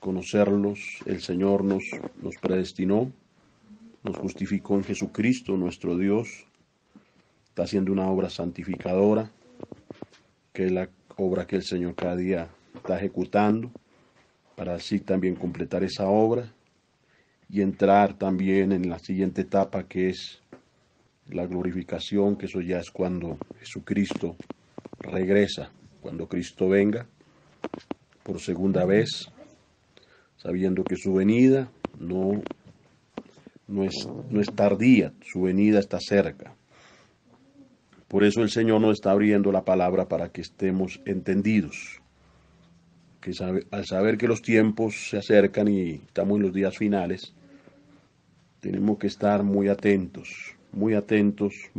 conocerlos, el Señor nos predestinó, nos justificó en Jesucristo, nuestro Dios. Está haciendo una obra santificadora, que es la obra que el Señor cada día está ejecutando, para así también completar esa obra y entrar también en la siguiente etapa, que es la glorificación, que eso ya es cuando Jesucristo regresa, cuando Cristo venga por segunda vez, sabiendo que su venida no es tardía, su venida está cerca. Por eso el Señor nos está abriendo la palabra para que estemos entendidos, que al saber que los tiempos se acercan y estamos en los días finales, tenemos que estar muy atentos, muy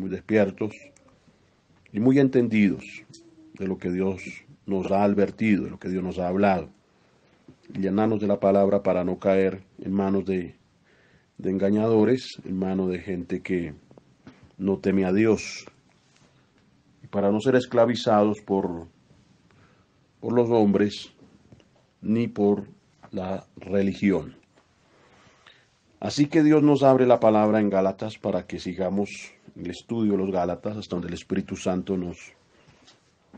despiertos y muy entendidos de lo que Dios nos ha advertido, de lo que Dios nos ha hablado, y llenarnos de la palabra para no caer en manos de engañadores, en manos de gente que no teme a Dios, y para no ser esclavizados por los hombres ni por la religión. Así que Dios nos abre la palabra en Gálatas para que sigamos el estudio de los Gálatas hasta donde el Espíritu Santo nos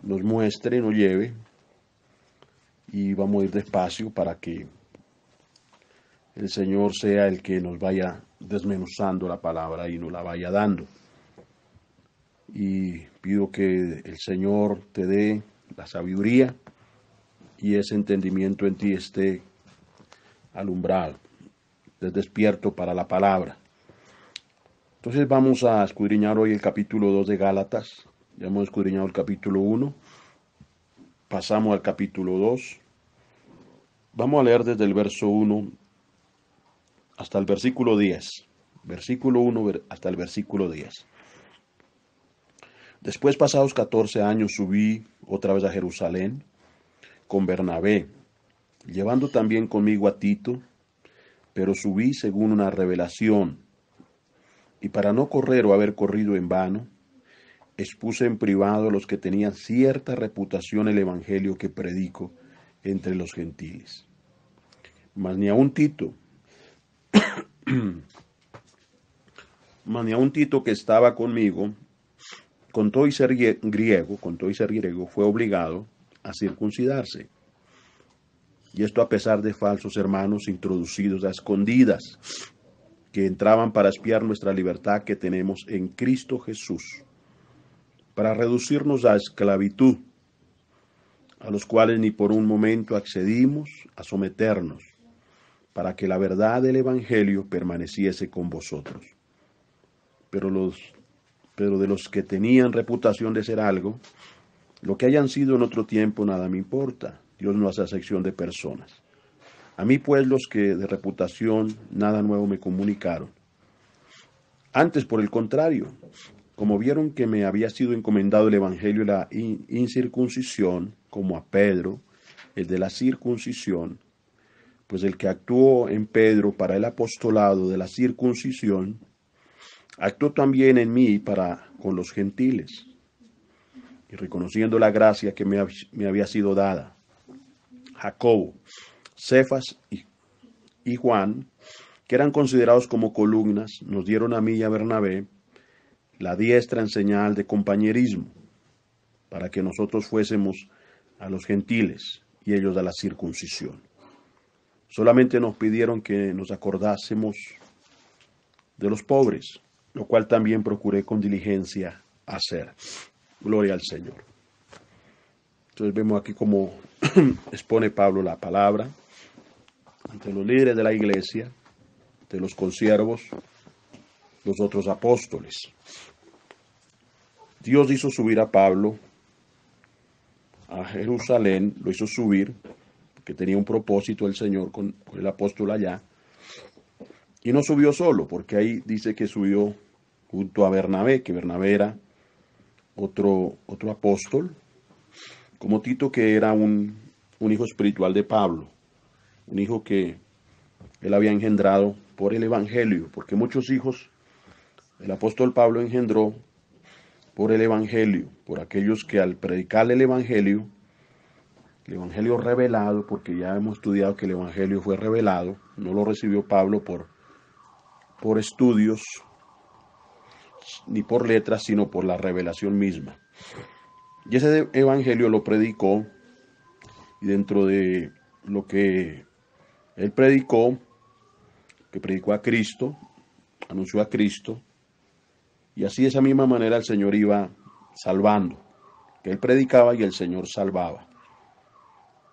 muestre, nos lleve, y vamos a ir despacio para que el Señor sea el que nos vaya desmenuzando la palabra y nos la vaya dando. Y pido que el Señor te dé la sabiduría y ese entendimiento en ti esté alumbrado, estés despierto para la palabra. Entonces vamos a escudriñar hoy el capítulo 2 de Gálatas. Ya hemos escudriñado el capítulo 1, pasamos al capítulo 2. Vamos a leer desde el verso 1 hasta el versículo 10. Versículo 1 hasta el versículo 10. Después, pasados 14 años, subí otra vez a Jerusalén con Bernabé, llevando también conmigo a Tito, pero subí según una revelación, y para no correr o haber corrido en vano, expuse en privado a los que tenían cierta reputación el evangelio que predico entre los gentiles. Mas ni aun Tito que estaba conmigo, con todo y ser griego, fue obligado a circuncidarse. Y esto a pesar de falsos hermanos introducidos a escondidas, que entraban para espiar nuestra libertad que tenemos en Cristo Jesús, para reducirnos a esclavitud, a los cuales ni por un momento accedimos a someternos, para que la verdad del Evangelio permaneciese con vosotros. Pero de los que tenían reputación de ser algo, lo que hayan sido en otro tiempo nada me importa. Dios no hace acepción de personas. A mí pues los que de reputación nada nuevo me comunicaron. Antes, por el contrario, como vieron que me había sido encomendado el evangelio de la incircuncisión, como a Pedro, el de la circuncisión, pues el que actuó en Pedro para el apostolado de la circuncisión, actuó también en mí para con los gentiles. Y reconociendo la gracia que me había sido dada, Jacobo, Cefas y Juan, que eran considerados como columnas, nos dieron a mí y a Bernabé la diestra en señal de compañerismo, para que nosotros fuésemos a los gentiles y ellos a la circuncisión. Solamente nos pidieron que nos acordásemos de los pobres, lo cual también procuré con diligencia hacer. Gloria al Señor. Entonces vemos aquí cómo expone Pablo la palabra ante los líderes de la iglesia, ante los consiervos, los otros apóstoles. Dios hizo subir a Pablo a Jerusalén, lo hizo subir, porque tenía un propósito el Señor con el apóstol allá, y no subió solo, porque ahí dice que subió junto a Bernabé, que Bernabé era otro apóstol, como Tito, que era un hijo espiritual de Pablo, un hijo que él había engendrado por el evangelio, porque muchos hijos el apóstol Pablo engendró por el evangelio, por aquellos que al predicarle el evangelio el Evangelio revelado, porque ya hemos estudiado que el Evangelio fue revelado, no lo recibió Pablo por estudios ni por letras, sino por la revelación misma. Y ese Evangelio lo predicó, y dentro de lo que él predicó, que predicó a Cristo, anunció a Cristo, y así de esa misma manera el Señor iba salvando, que él predicaba y el Señor salvaba,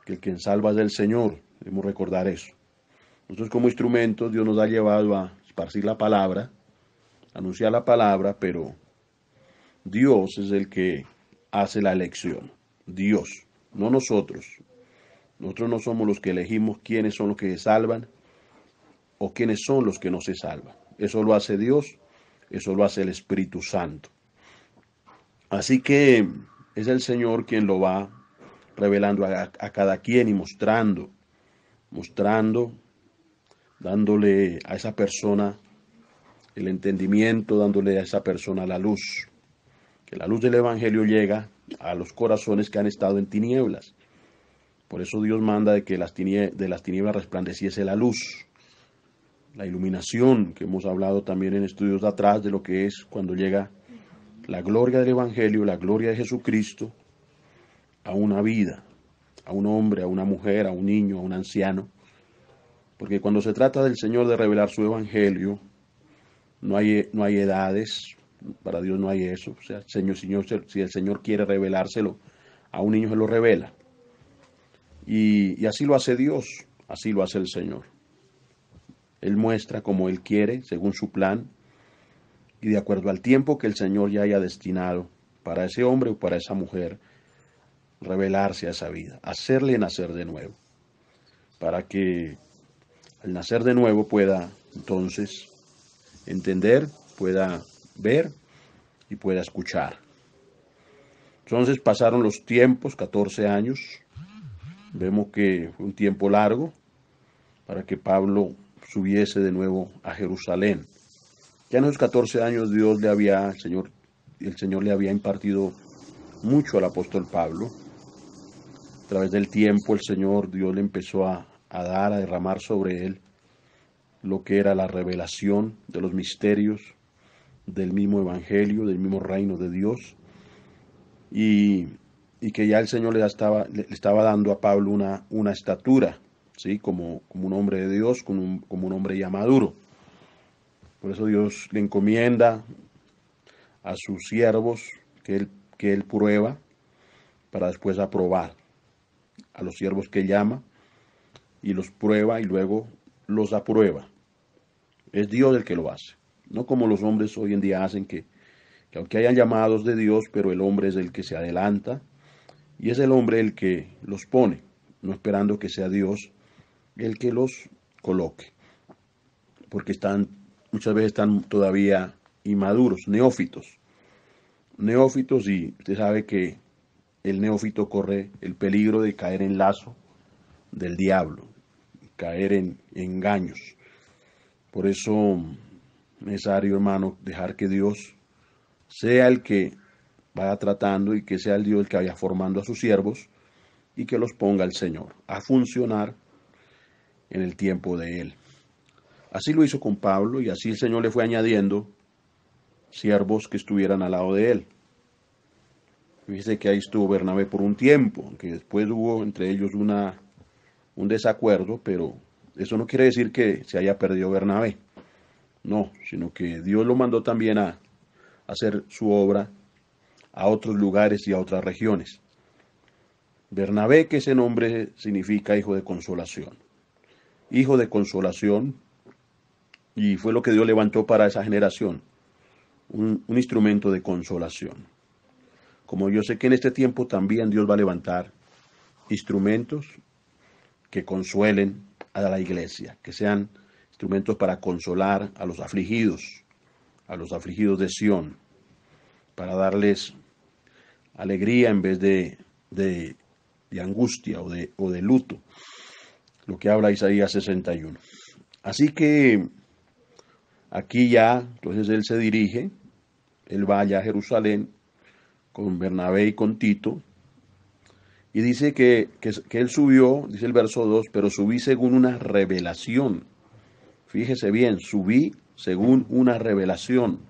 que el quien salva es el Señor, debemos recordar eso. Nosotros como instrumentos Dios nos ha llevado a esparcir la palabra, anunciar la palabra, pero Dios es el que hace la elección, Dios, no nosotros. Nosotros no somos los que elegimos quiénes son los que se salvan o quiénes son los que no se salvan. Eso lo hace Dios, eso lo hace el Espíritu Santo. Así que es el Señor quien lo va revelando a cada quien y mostrando, dándole a esa persona el entendimiento, dándole a esa persona la luz. Que la luz del Evangelio llega a los corazones que han estado en tinieblas. Por eso Dios manda de que de las tinieblas resplandeciese la luz. La iluminación, que hemos hablado también en estudios de atrás, de lo que es cuando llega la gloria del Evangelio, la gloria de Jesucristo, a una vida, a un hombre, a una mujer, a un niño, a un anciano. Porque cuando se trata del Señor de revelar su Evangelio, no hay edades, para Dios no hay eso. O sea, si el Señor quiere revelárselo, a un niño se lo revela. Y así lo hace Dios, así lo hace el Señor. Él muestra como Él quiere, según su plan, y de acuerdo al tiempo que el Señor ya haya destinado para ese hombre o para esa mujer, revelarse a esa vida, hacerle nacer de nuevo, para que al nacer de nuevo pueda entonces entender, pueda ver y pueda escuchar. Entonces pasaron los tiempos, 14 años, vemos que fue un tiempo largo para que Pablo subiese de nuevo a Jerusalén. Ya en esos 14 años el Señor le había impartido mucho al apóstol Pablo. A través del tiempo Dios le empezó a derramar sobre él lo que era la revelación de los misterios del mismo Evangelio, del mismo reino de Dios, y que ya el Señor le estaba dando a Pablo una estatura, ¿sí? Como un hombre de Dios, como un hombre ya maduro. Por eso Dios le encomienda a sus siervos que él prueba para después aprobar. A los siervos que llama y los prueba y luego los aprueba. Es Dios el que lo hace. No como los hombres hoy en día hacen que aunque hayan llamados de Dios, pero el hombre es el que se adelanta y es el hombre el que los pone, no esperando que sea Dios el que los coloque. Porque muchas veces están todavía inmaduros, neófitos. Neófitos, y usted sabe que el neófito corre el peligro de caer en lazo del diablo, caer en engaños. Por eso es necesario, hermano, dejar que Dios sea el que vaya tratando y que sea el Dios el que vaya formando a sus siervos y que los ponga el Señor a funcionar en el tiempo de Él. Así lo hizo con Pablo y así el Señor le fue añadiendo siervos que estuvieran al lado de Él. Fíjese que ahí estuvo Bernabé por un tiempo, aunque después hubo entre ellos un desacuerdo, pero eso no quiere decir que se haya perdido Bernabé. No, sino que Dios lo mandó también a hacer su obra a otros lugares y a otras regiones. Bernabé, que ese nombre significa hijo de consolación. Hijo de consolación, y fue lo que Dios levantó para esa generación, un instrumento de consolación. Como yo sé que en este tiempo también Dios va a levantar instrumentos que consuelen a la iglesia, que sean instrumentos para consolar a los afligidos de Sión, para darles alegría en vez de angustia o de luto, lo que habla Isaías 61. Así que aquí ya, entonces él va allá a Jerusalén con Bernabé y con Tito, Y dice que él subió, dice el verso 2, pero subí según una revelación. Fíjese bien, subí según una revelación.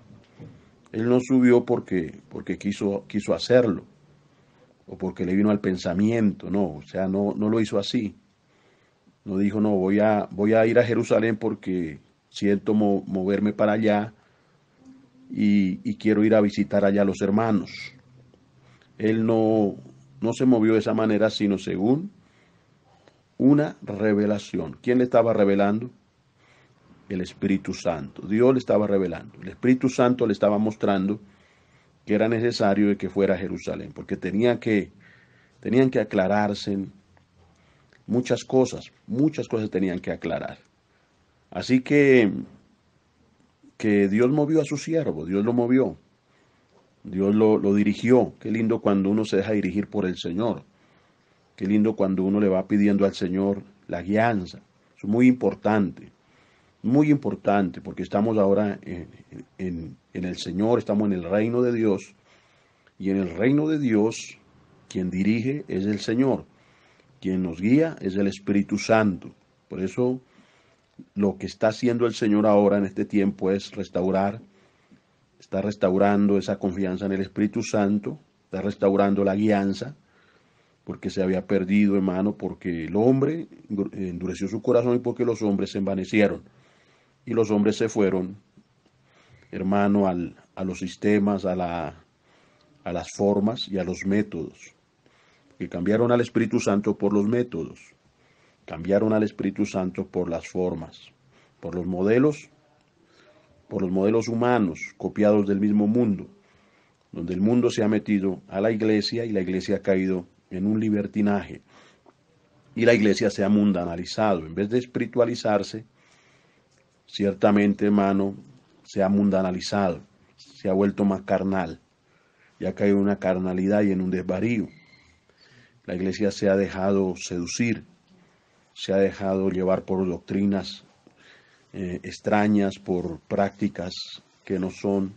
Él no subió porque quiso hacerlo o porque le vino al pensamiento, no, o sea, no lo hizo así. No dijo, no, voy a ir a Jerusalén porque siento moverme para allá y quiero ir a visitar allá a los hermanos. Él no se movió de esa manera, sino según una revelación. ¿Quién le estaba revelando? El Espíritu Santo. Dios le estaba revelando. El Espíritu Santo le estaba mostrando que era necesario de que fuera a Jerusalén, porque tenían que aclararse muchas cosas tenían que aclarar. Así que Dios movió a su siervo, Dios lo movió, Dios lo dirigió. Qué lindo cuando uno se deja dirigir por el Señor. Qué lindo cuando uno le va pidiendo al Señor la guianza. Es muy importante, porque estamos ahora en el Señor, estamos en el reino de Dios, y en el reino de Dios, quien dirige es el Señor, quien nos guía es el Espíritu Santo. Por eso, lo que está haciendo el Señor ahora en este tiempo es está restaurando esa confianza en el Espíritu Santo, está restaurando la guianza, porque se había perdido, hermano, porque el hombre endureció su corazón y porque los hombres se envanecieron. Y los hombres se fueron, hermano, a los sistemas, a las formas y a los métodos. Que cambiaron al Espíritu Santo por los métodos. Cambiaron al Espíritu Santo por las formas, por los modelos humanos copiados del mismo mundo, donde el mundo se ha metido a la iglesia y la iglesia ha caído en un libertinaje y la iglesia se ha mundanalizado. En vez de espiritualizarse, ciertamente, hermano, se ha mundanalizado, se ha vuelto más carnal y ha caído en una carnalidad y en un desvarío. La iglesia se ha dejado seducir, se ha dejado llevar por doctrinas extrañas, por prácticas que no son,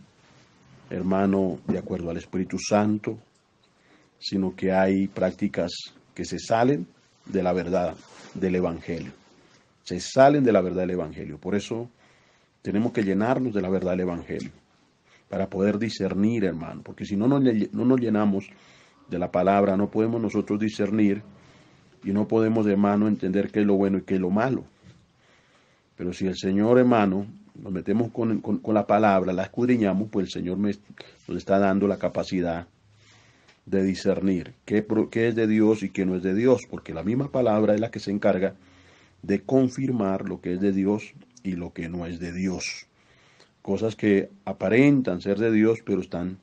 hermano, de acuerdo al Espíritu Santo, sino que hay prácticas que se salen de la verdad del Evangelio. Se salen de la verdad del Evangelio. Por eso tenemos que llenarnos de la verdad del Evangelio, para poder discernir, hermano, porque si no nos llenamos de la palabra, no podemos nosotros discernir y no podemos, hermano, entender qué es lo bueno y qué es lo malo. Pero si el Señor, hermano, nos metemos con la palabra, la escudriñamos, pues el Señor nos está dando la capacidad de discernir qué es de Dios y qué no es de Dios, porque la misma palabra es la que se encarga de confirmar lo que es de Dios y lo que no es de Dios. Cosas que aparentan ser de Dios, pero están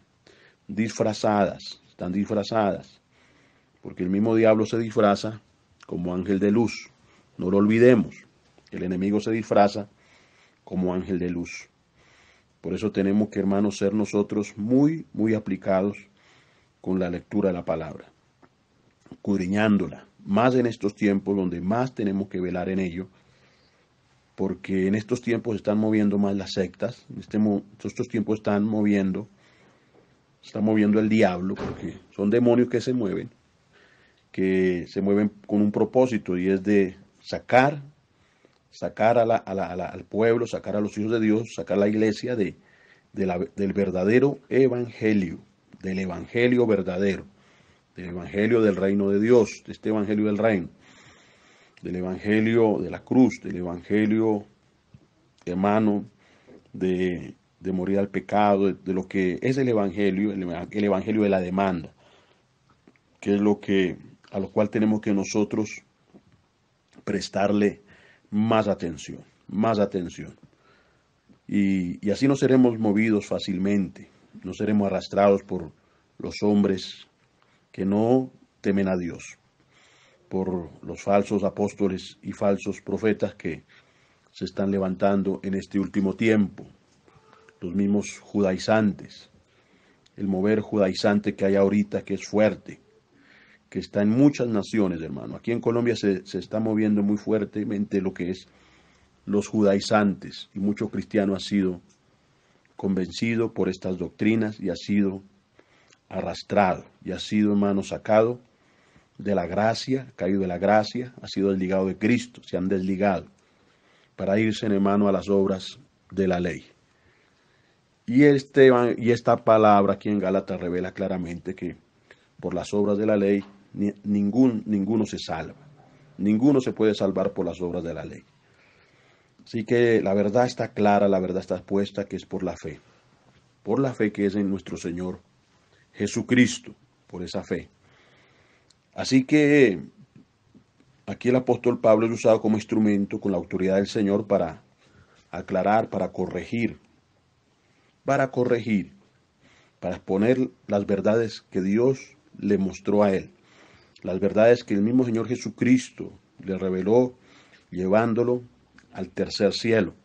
disfrazadas, porque el mismo diablo se disfraza como ángel de luz. No lo olvidemos, el enemigo se disfraza como ángel de luz. Por eso tenemos que, hermanos, ser nosotros muy, muy aplicados con la lectura de la palabra, escudriñándola, más en estos tiempos donde más tenemos que velar en ello, porque en estos tiempos están moviendo más las sectas, estos tiempos está moviendo el diablo, porque son demonios que se mueven con un propósito, y es de sacar al pueblo, sacar a los hijos de Dios, sacar a la iglesia del verdadero evangelio, del evangelio verdadero, del evangelio del reino de Dios, de este evangelio del reino, del evangelio de la cruz, del evangelio, hermano, de morir al pecado, de lo que es el evangelio de la demanda, que es a lo cual tenemos que nosotros prestarle más atención. Y así no seremos movidos fácilmente, no seremos arrastrados por los hombres que no temen a Dios, por los falsos apóstoles y falsos profetas que se están levantando en este último tiempo, los mismos judaizantes, el mover judaizante que hay ahorita, que es fuerte, que está en muchas naciones, hermano. Aquí en Colombia se está moviendo muy fuertemente lo que es los judaizantes, y mucho cristiano ha sido convencido por estas doctrinas y ha sido arrastrado, y ha sido, hermano, sacado de la gracia, caído de la gracia, ha sido desligado de Cristo, se han desligado para irse, hermano, a las obras de la ley. Y esta palabra aquí en Gálatas revela claramente que por las obras de la ley ninguno se salva. Ninguno se puede salvar por las obras de la ley. Así que la verdad está clara, la verdad está expuesta, que es por la fe. Por la fe que es en nuestro Señor Jesucristo, por esa fe. Así que aquí el apóstol Pablo es usado como instrumento con la autoridad del Señor para aclarar, para corregir, para exponer las verdades que Dios le mostró a él, las verdades que el mismo Señor Jesucristo le reveló, llevándolo al tercer cielo.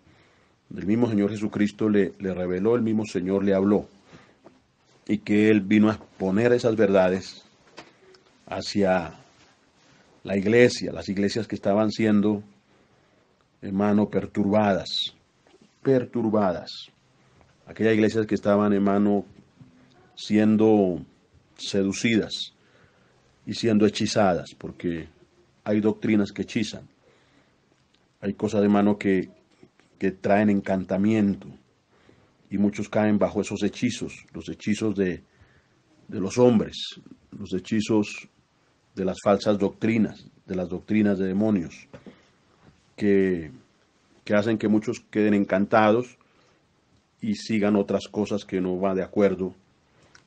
El mismo Señor Jesucristo le reveló, el mismo Señor le habló, y que él vino a exponer esas verdades hacia la iglesia, las iglesias que estaban siendo, hermano, perturbadas. Aquellas iglesias que estaban, hermano, siendo seducidas y siendo hechizadas, porque hay doctrinas que hechizan. Hay cosas, hermano, que traen encantamiento, y muchos caen bajo esos hechizos, los hechizos de los hombres, los hechizos de las falsas doctrinas, de las doctrinas de demonios, que hacen que muchos queden encantados y sigan otras cosas que no van de acuerdo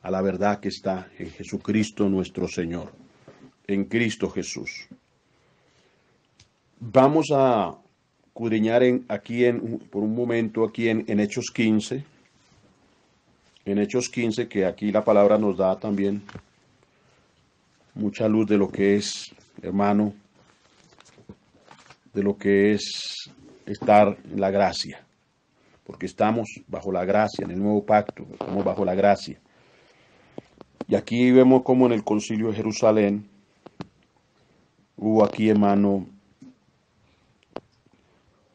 a la verdad que está en Jesucristo nuestro Señor, en Cristo Jesús. Vamos a escudriñar por un momento aquí en Hechos 15, que aquí la palabra nos da también mucha luz de lo que es, hermano, de lo que es estar en la gracia, porque estamos bajo la gracia, en el nuevo pacto, estamos bajo la gracia. Y aquí vemos como en el Concilio de Jerusalén hubo aquí, hermano,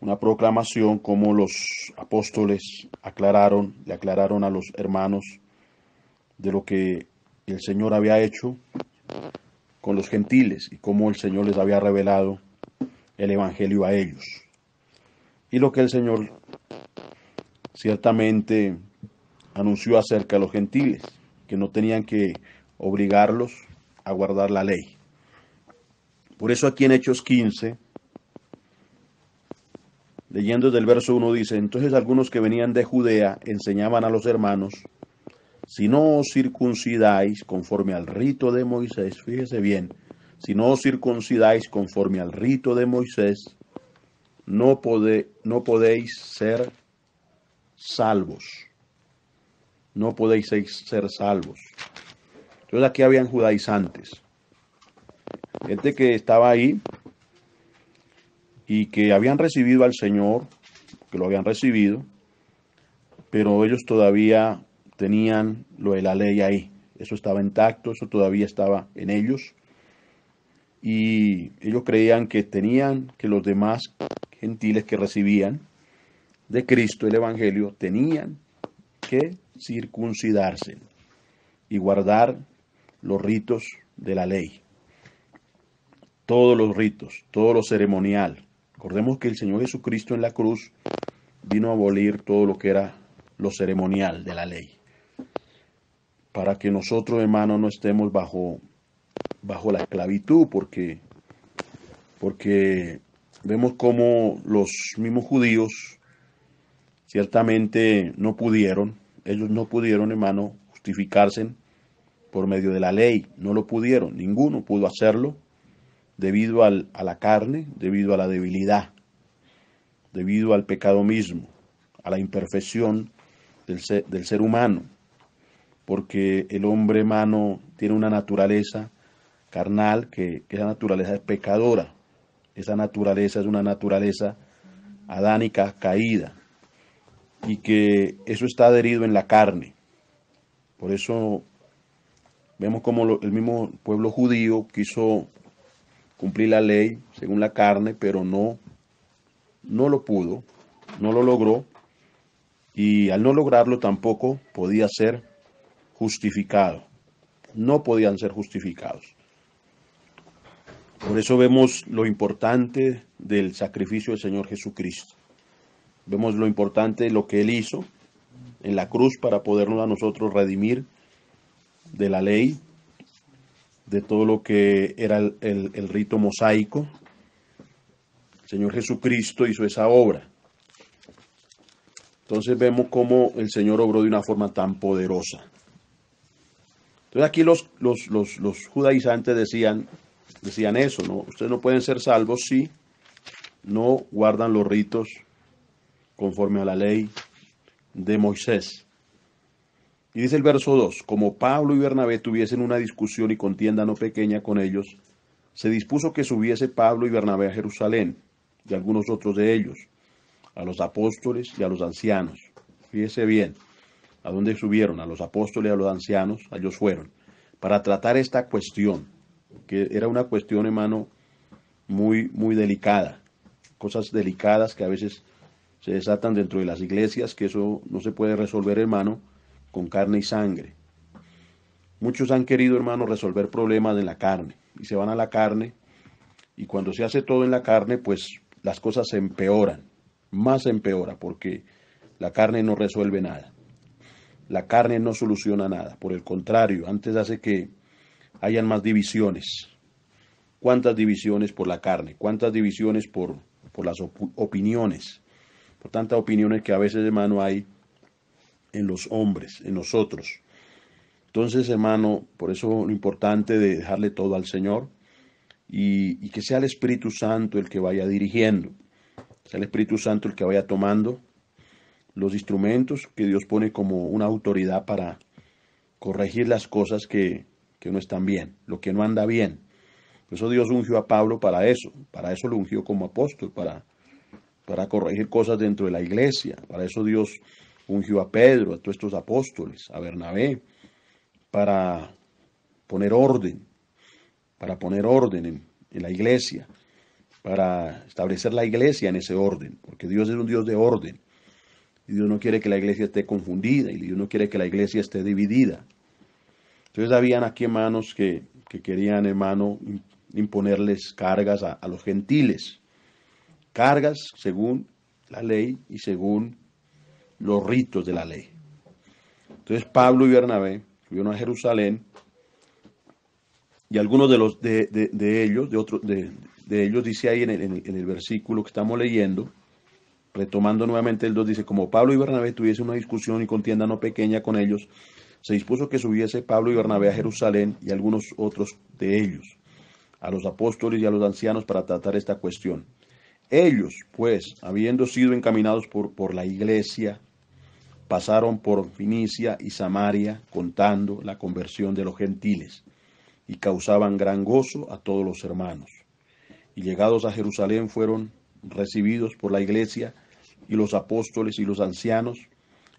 una proclamación como los apóstoles le aclararon a los hermanos de lo que el Señor había hecho con los gentiles y cómo el Señor les había revelado el evangelio a ellos. Y lo que el Señor ciertamente anunció acerca de los gentiles, que no tenían que obligarlos a guardar la ley. Por eso aquí en Hechos 15, leyendo desde el verso 1, dice: entonces algunos que venían de Judea enseñaban a los hermanos: si no os circuncidáis conforme al rito de Moisés, fíjese bien, si no os circuncidáis conforme al rito de Moisés, no podéis ser salvos. No podéis ser salvos. Entonces aquí habían judaizantes, gente que estaba ahí y que habían recibido al Señor, que lo habían recibido, pero ellos todavía tenían lo de la ley ahí. Eso estaba intacto, eso todavía estaba en ellos. Y ellos creían que tenían que los demás gentiles que recibían de Cristo el Evangelio tenían que circuncidarse y guardar los ritos de la ley. Todos los ritos, todo lo ceremonial. Recordemos que el Señor Jesucristo en la cruz vino a abolir todo lo que era lo ceremonial de la ley, para que nosotros, hermanos, no estemos bajo la esclavitud, porque vemos como los mismos judíos ciertamente ellos no pudieron, hermano, justificarse por medio de la ley, no lo pudieron, ninguno pudo hacerlo, debido a la carne, debido a la debilidad, debido al pecado mismo, a la imperfección del ser humano, porque el hombre, hermano, tiene una naturaleza carnal, que esa naturaleza es pecadora. Esa naturaleza es una naturaleza adánica caída, y que eso está adherido en la carne. Por eso vemos como el mismo pueblo judío quiso cumplir la ley según la carne, pero no lo pudo, no lo logró, y al no lograrlo tampoco podía ser justificado. No podían ser justificados. Por eso vemos lo importante del sacrificio del Señor Jesucristo. Vemos lo importante de lo que Él hizo en la cruz para podernos a nosotros redimir de la ley, de todo lo que era el rito mosaico. El Señor Jesucristo hizo esa obra. Entonces vemos cómo el Señor obró de una forma tan poderosa. Entonces aquí los judaizantes decían eso, ¿no? Ustedes no pueden ser salvos si no guardan los ritos conforme a la ley de Moisés. Y dice el verso 2, como Pablo y Bernabé tuviesen una discusión y contienda no pequeña con ellos, se dispuso que subiese Pablo y Bernabé a Jerusalén, y algunos otros de ellos, a los apóstoles y a los ancianos. Fíjese bien, ¿a dónde subieron? A los apóstoles y a los ancianos, ellos fueron, para tratar esta cuestión, que era una cuestión, hermano, muy, muy delicada, cosas delicadas que a veces se desatan dentro de las iglesias, que eso no se puede resolver, hermano, con carne y sangre. Muchos han querido, hermano, resolver problemas en la carne, y se van a la carne, y cuando se hace todo en la carne, pues las cosas se empeoran, más se empeora, porque la carne no resuelve nada. La carne no soluciona nada, por el contrario, antes hace que hayan más divisiones. ¿Cuántas divisiones por la carne? ¿Cuántas divisiones por las opiniones? Por tantas opiniones que a veces, hermano, hay en los hombres, en nosotros. Entonces, hermano, por eso lo importante de dejarle todo al Señor y que sea el Espíritu Santo el que vaya dirigiendo, sea el Espíritu Santo el que vaya tomando los instrumentos que Dios pone como una autoridad para corregir las cosas que no están bien, lo que no anda bien. Por eso Dios ungió a Pablo para eso lo ungió como apóstol, para corregir cosas dentro de la iglesia. Para eso Dios ungió a Pedro, a todos estos apóstoles, a Bernabé, para poner orden en la iglesia, para establecer la iglesia en ese orden, porque Dios es un Dios de orden. Y Dios no quiere que la iglesia esté confundida, y Dios no quiere que la iglesia esté dividida. Entonces habían aquí hermanos que querían, hermano, imponerles cargas a los gentiles. Cargas según la ley y según los ritos de la ley. Entonces Pablo y Bernabé fueron a Jerusalén y algunos de ellos dice ahí en el versículo que estamos leyendo, retomando nuevamente el 2, dice, como Pablo y Bernabé tuviesen una discusión y contienda no pequeña con ellos, se dispuso que subiese Pablo y Bernabé a Jerusalén y algunos otros de ellos, a los apóstoles y a los ancianos para tratar esta cuestión. Ellos, pues, habiendo sido encaminados por la iglesia, pasaron por Finicia y Samaria, contando la conversión de los gentiles, y causaban gran gozo a todos los hermanos. Y llegados a Jerusalén fueron recibidos por la iglesia y los apóstoles y los ancianos,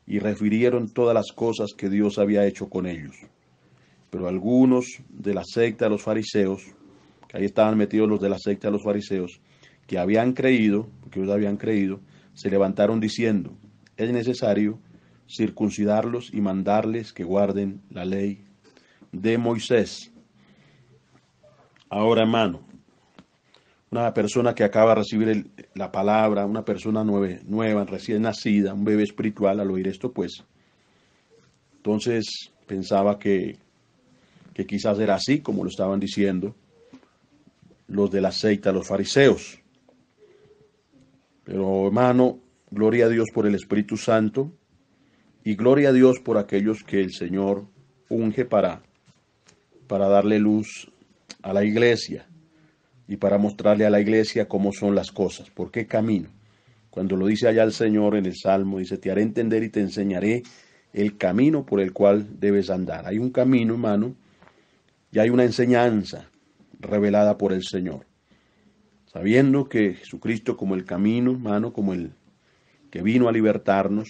y refirieron todas las cosas que Dios había hecho con ellos. Pero algunos de la secta de los fariseos, que ahí estaban metidos los de la secta de los fariseos, que habían creído, porque ellos habían creído, se levantaron diciendo, es necesario circuncidarlos y mandarles que guarden la ley de Moisés. Ahora, hermano, una persona que acaba de recibir la palabra, una persona nueva, recién nacida, un bebé espiritual, al oír esto, pues, entonces pensaba que quizás era así, como lo estaban diciendo los de la secta, los fariseos. Pero, hermano, gloria a Dios por el Espíritu Santo y gloria a Dios por aquellos que el Señor unge para darle luz a la iglesia y para mostrarle a la iglesia cómo son las cosas, por qué camino. Cuando lo dice allá el Señor en el Salmo, dice, te haré entender y te enseñaré el camino por el cual debes andar. Hay un camino, hermano, y hay una enseñanza revelada por el Señor. Sabiendo que Jesucristo como el camino, hermano, como el que vino a libertarnos,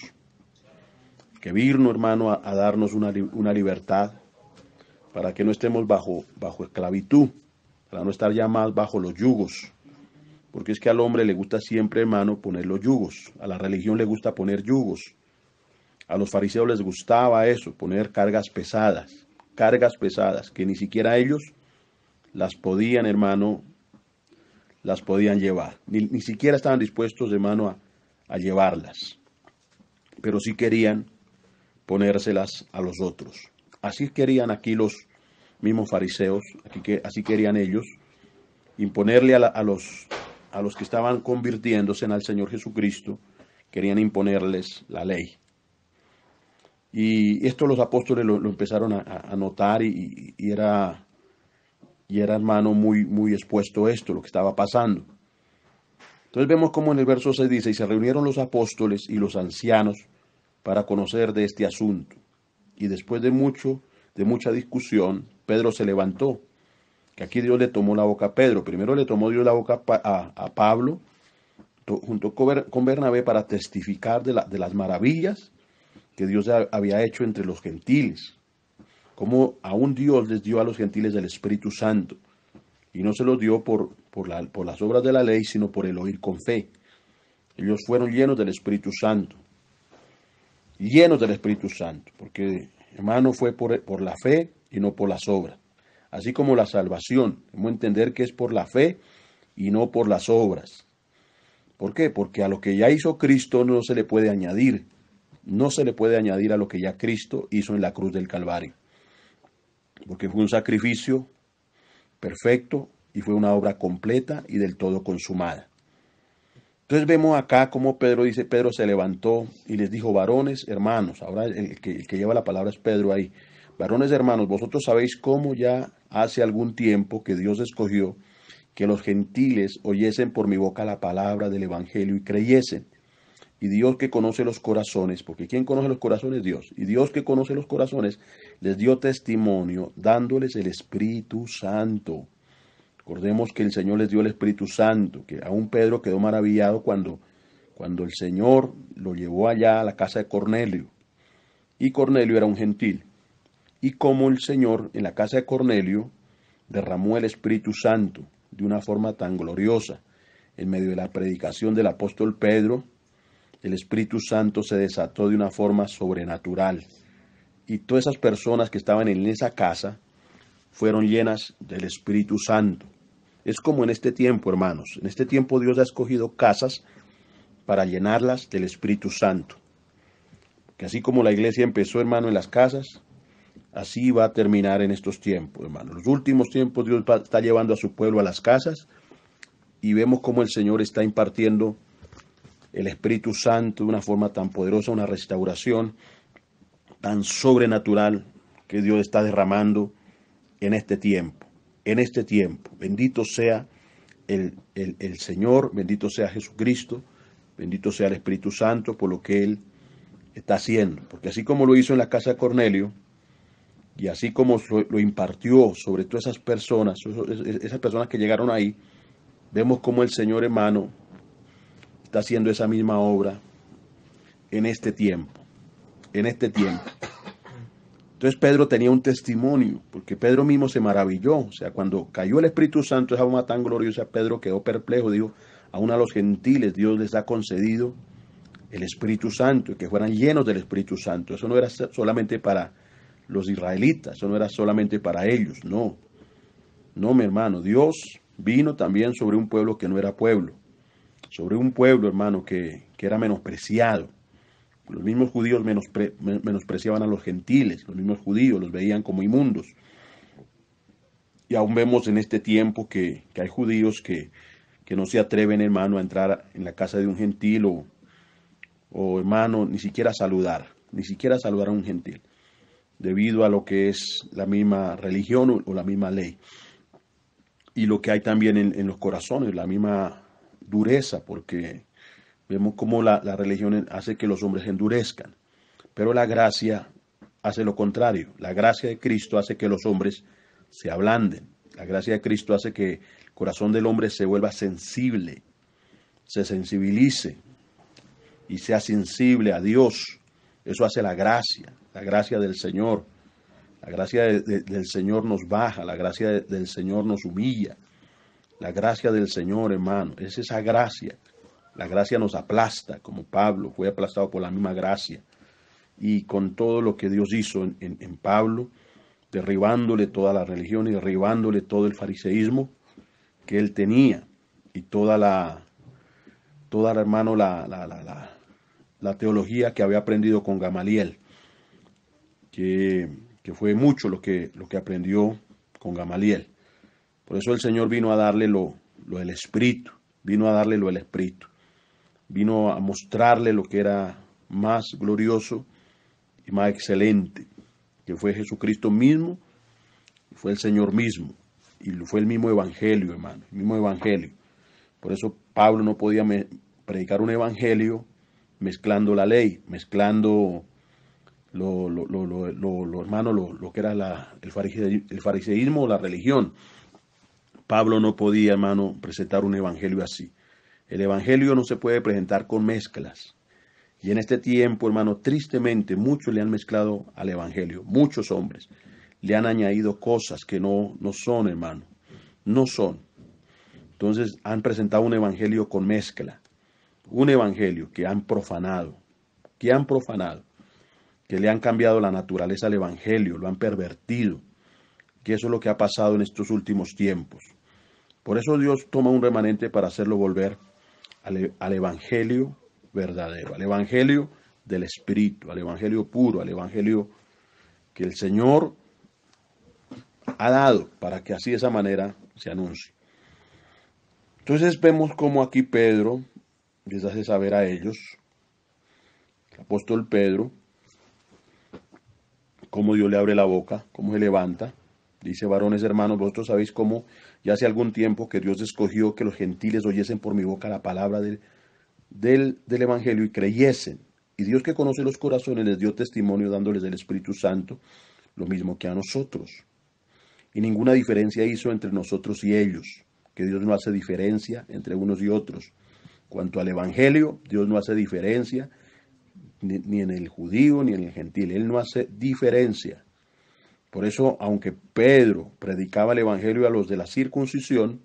que vino, hermano, a darnos una libertad, para que no estemos bajo esclavitud, para no estar ya más bajo los yugos, porque es que al hombre le gusta siempre, hermano, poner los yugos, a la religión le gusta poner yugos, a los fariseos les gustaba eso, poner cargas pesadas, que ni siquiera ellos las podían, hermano, las podían llevar. Ni siquiera estaban dispuestos, hermano, a llevarlas. Pero sí querían ponérselas a los otros. Así querían aquí los mismos fariseos, así querían ellos, imponerle a los que estaban convirtiéndose en el Señor Jesucristo, querían imponerles la ley. Y esto los apóstoles lo empezaron a notar y era, hermano, muy expuesto esto, lo que estaba pasando. Entonces vemos como en el verso 6 dice, y se reunieron los apóstoles y los ancianos para conocer de este asunto. Y después de mucha discusión, Pedro se levantó, que aquí Dios le tomó la boca a Pedro. Primero le tomó Dios la boca a Pablo, junto con Bernabé, para testificar de las maravillas que Dios había hecho entre los gentiles. Como aún Dios les dio a los gentiles del Espíritu Santo. Y no se los dio por las obras de la ley, sino por el oír con fe. Ellos fueron llenos del Espíritu Santo. Llenos del Espíritu Santo. Porque, hermano, fue por la fe y no por las obras. Así como la salvación. Debemos entender que es por la fe y no por las obras. ¿Por qué? Porque a lo que ya hizo Cristo no se le puede añadir. No se le puede añadir a lo que ya Cristo hizo en la cruz del Calvario. Porque fue un sacrificio perfecto y fue una obra completa y del todo consumada. Entonces vemos acá como Pedro se levantó y les dijo, varones, hermanos, ahora el que lleva la palabra es Pedro ahí, varones, hermanos, vosotros sabéis cómo ya hace algún tiempo que Dios escogió que los gentiles oyesen por mi boca la palabra del evangelio y creyesen. Y Dios que conoce los corazones, porque ¿quién conoce los corazones? Dios. Y Dios que conoce los corazones les dio testimonio dándoles el Espíritu Santo. Recordemos que el Señor les dio el Espíritu Santo, que aún Pedro quedó maravillado cuando el Señor lo llevó allá a la casa de Cornelio. Y Cornelio era un gentil. Y como el Señor en la casa de Cornelio derramó el Espíritu Santo de una forma tan gloriosa en medio de la predicación del apóstol Pedro, el Espíritu Santo se desató de una forma sobrenatural. Y todas esas personas que estaban en esa casa fueron llenas del Espíritu Santo. Es como en este tiempo, hermanos. En este tiempo Dios ha escogido casas para llenarlas del Espíritu Santo. Que así como la iglesia empezó, hermano, en las casas, así va a terminar en estos tiempos, hermano. En los últimos tiempos Dios está llevando a su pueblo a las casas y vemos cómo el Señor está impartiendo el Espíritu Santo de una forma tan poderosa, una restauración tan sobrenatural que Dios está derramando en este tiempo. En este tiempo. Bendito sea el Señor, bendito sea Jesucristo, bendito sea el Espíritu Santo por lo que Él está haciendo. Porque así como lo hizo en la casa de Cornelio, y así como lo impartió sobre todas esas personas que llegaron ahí, vemos como el Señor, hermano, está haciendo esa misma obra en este tiempo. En este tiempo. Entonces Pedro tenía un testimonio, porque Pedro mismo se maravilló. O sea, cuando cayó el Espíritu Santo, esa forma tan gloriosa, Pedro quedó perplejo. Dijo, aún a los gentiles Dios les ha concedido el Espíritu Santo, y que fueran llenos del Espíritu Santo. Eso no era solamente para los israelitas, eso no era solamente para ellos, no. No, mi hermano, Dios vino también sobre un pueblo que no era pueblo. Sobre un pueblo, hermano, que era menospreciado. Los mismos judíos menospreciaban a los gentiles, los mismos judíos los veían como inmundos. Y aún vemos en este tiempo que hay judíos que no se atreven, hermano, a entrar en la casa de un gentil o hermano, ni siquiera a saludar a un gentil, debido a lo que es la misma religión o la misma ley. Y lo que hay también en los corazones, la misma dureza, porque vemos cómo la religión hace que los hombres endurezcan, pero la gracia hace lo contrario. La gracia de Cristo hace que los hombres se ablanden. La gracia de Cristo hace que el corazón del hombre se vuelva sensible, se sensibilice y sea sensible a Dios. Eso hace la gracia del Señor. La gracia del Señor nos baja, la gracia del Señor nos humilla. La gracia del Señor, hermano, es esa gracia. La gracia nos aplasta, como Pablo fue aplastado por la misma gracia. Y con todo lo que Dios hizo en Pablo, derribándole toda la religión y derribándole todo el fariseísmo que él tenía. y hermano, la teología que había aprendido con Gamaliel, que fue mucho lo que aprendió con Gamaliel. Por eso el Señor vino a darle lo del Espíritu, vino a darle lo del Espíritu, vino a mostrarle lo que era más glorioso y más excelente, que fue Jesucristo mismo, fue el Señor mismo, y fue el mismo evangelio, hermano, el mismo evangelio. Por eso Pablo no podía predicar un evangelio mezclando la ley, mezclando lo que era el fariseísmo o la religión. Pablo no podía, hermano, presentar un evangelio así. El evangelio no se puede presentar con mezclas. Y en este tiempo, hermano, tristemente muchos le han mezclado al evangelio. Muchos hombres le han añadido cosas que no son, hermano. No son. Entonces han presentado un evangelio con mezcla. Un evangelio que han profanado. Que le han cambiado la naturaleza al evangelio, lo han pervertido. Que eso es lo que ha pasado en estos últimos tiempos. Por eso Dios toma un remanente para hacerlo volver al evangelio verdadero, al evangelio del Espíritu, al evangelio puro, al evangelio que el Señor ha dado para que así de esa manera se anuncie. Entonces vemos cómo aquí Pedro les hace saber a ellos, el apóstol Pedro, cómo Dios le abre la boca, cómo se levanta. Dice: varones hermanos, vosotros sabéis cómo ya hace algún tiempo que Dios escogió que los gentiles oyesen por mi boca la palabra del evangelio y creyesen. Y Dios, que conoce los corazones, les dio testimonio dándoles del Espíritu Santo, lo mismo que a nosotros. Y ninguna diferencia hizo entre nosotros y ellos, que Dios no hace diferencia entre unos y otros. Cuanto al evangelio, Dios no hace diferencia ni en el judío ni en el gentil. Él no hace diferencia. Por eso, aunque Pedro predicaba el evangelio a los de la circuncisión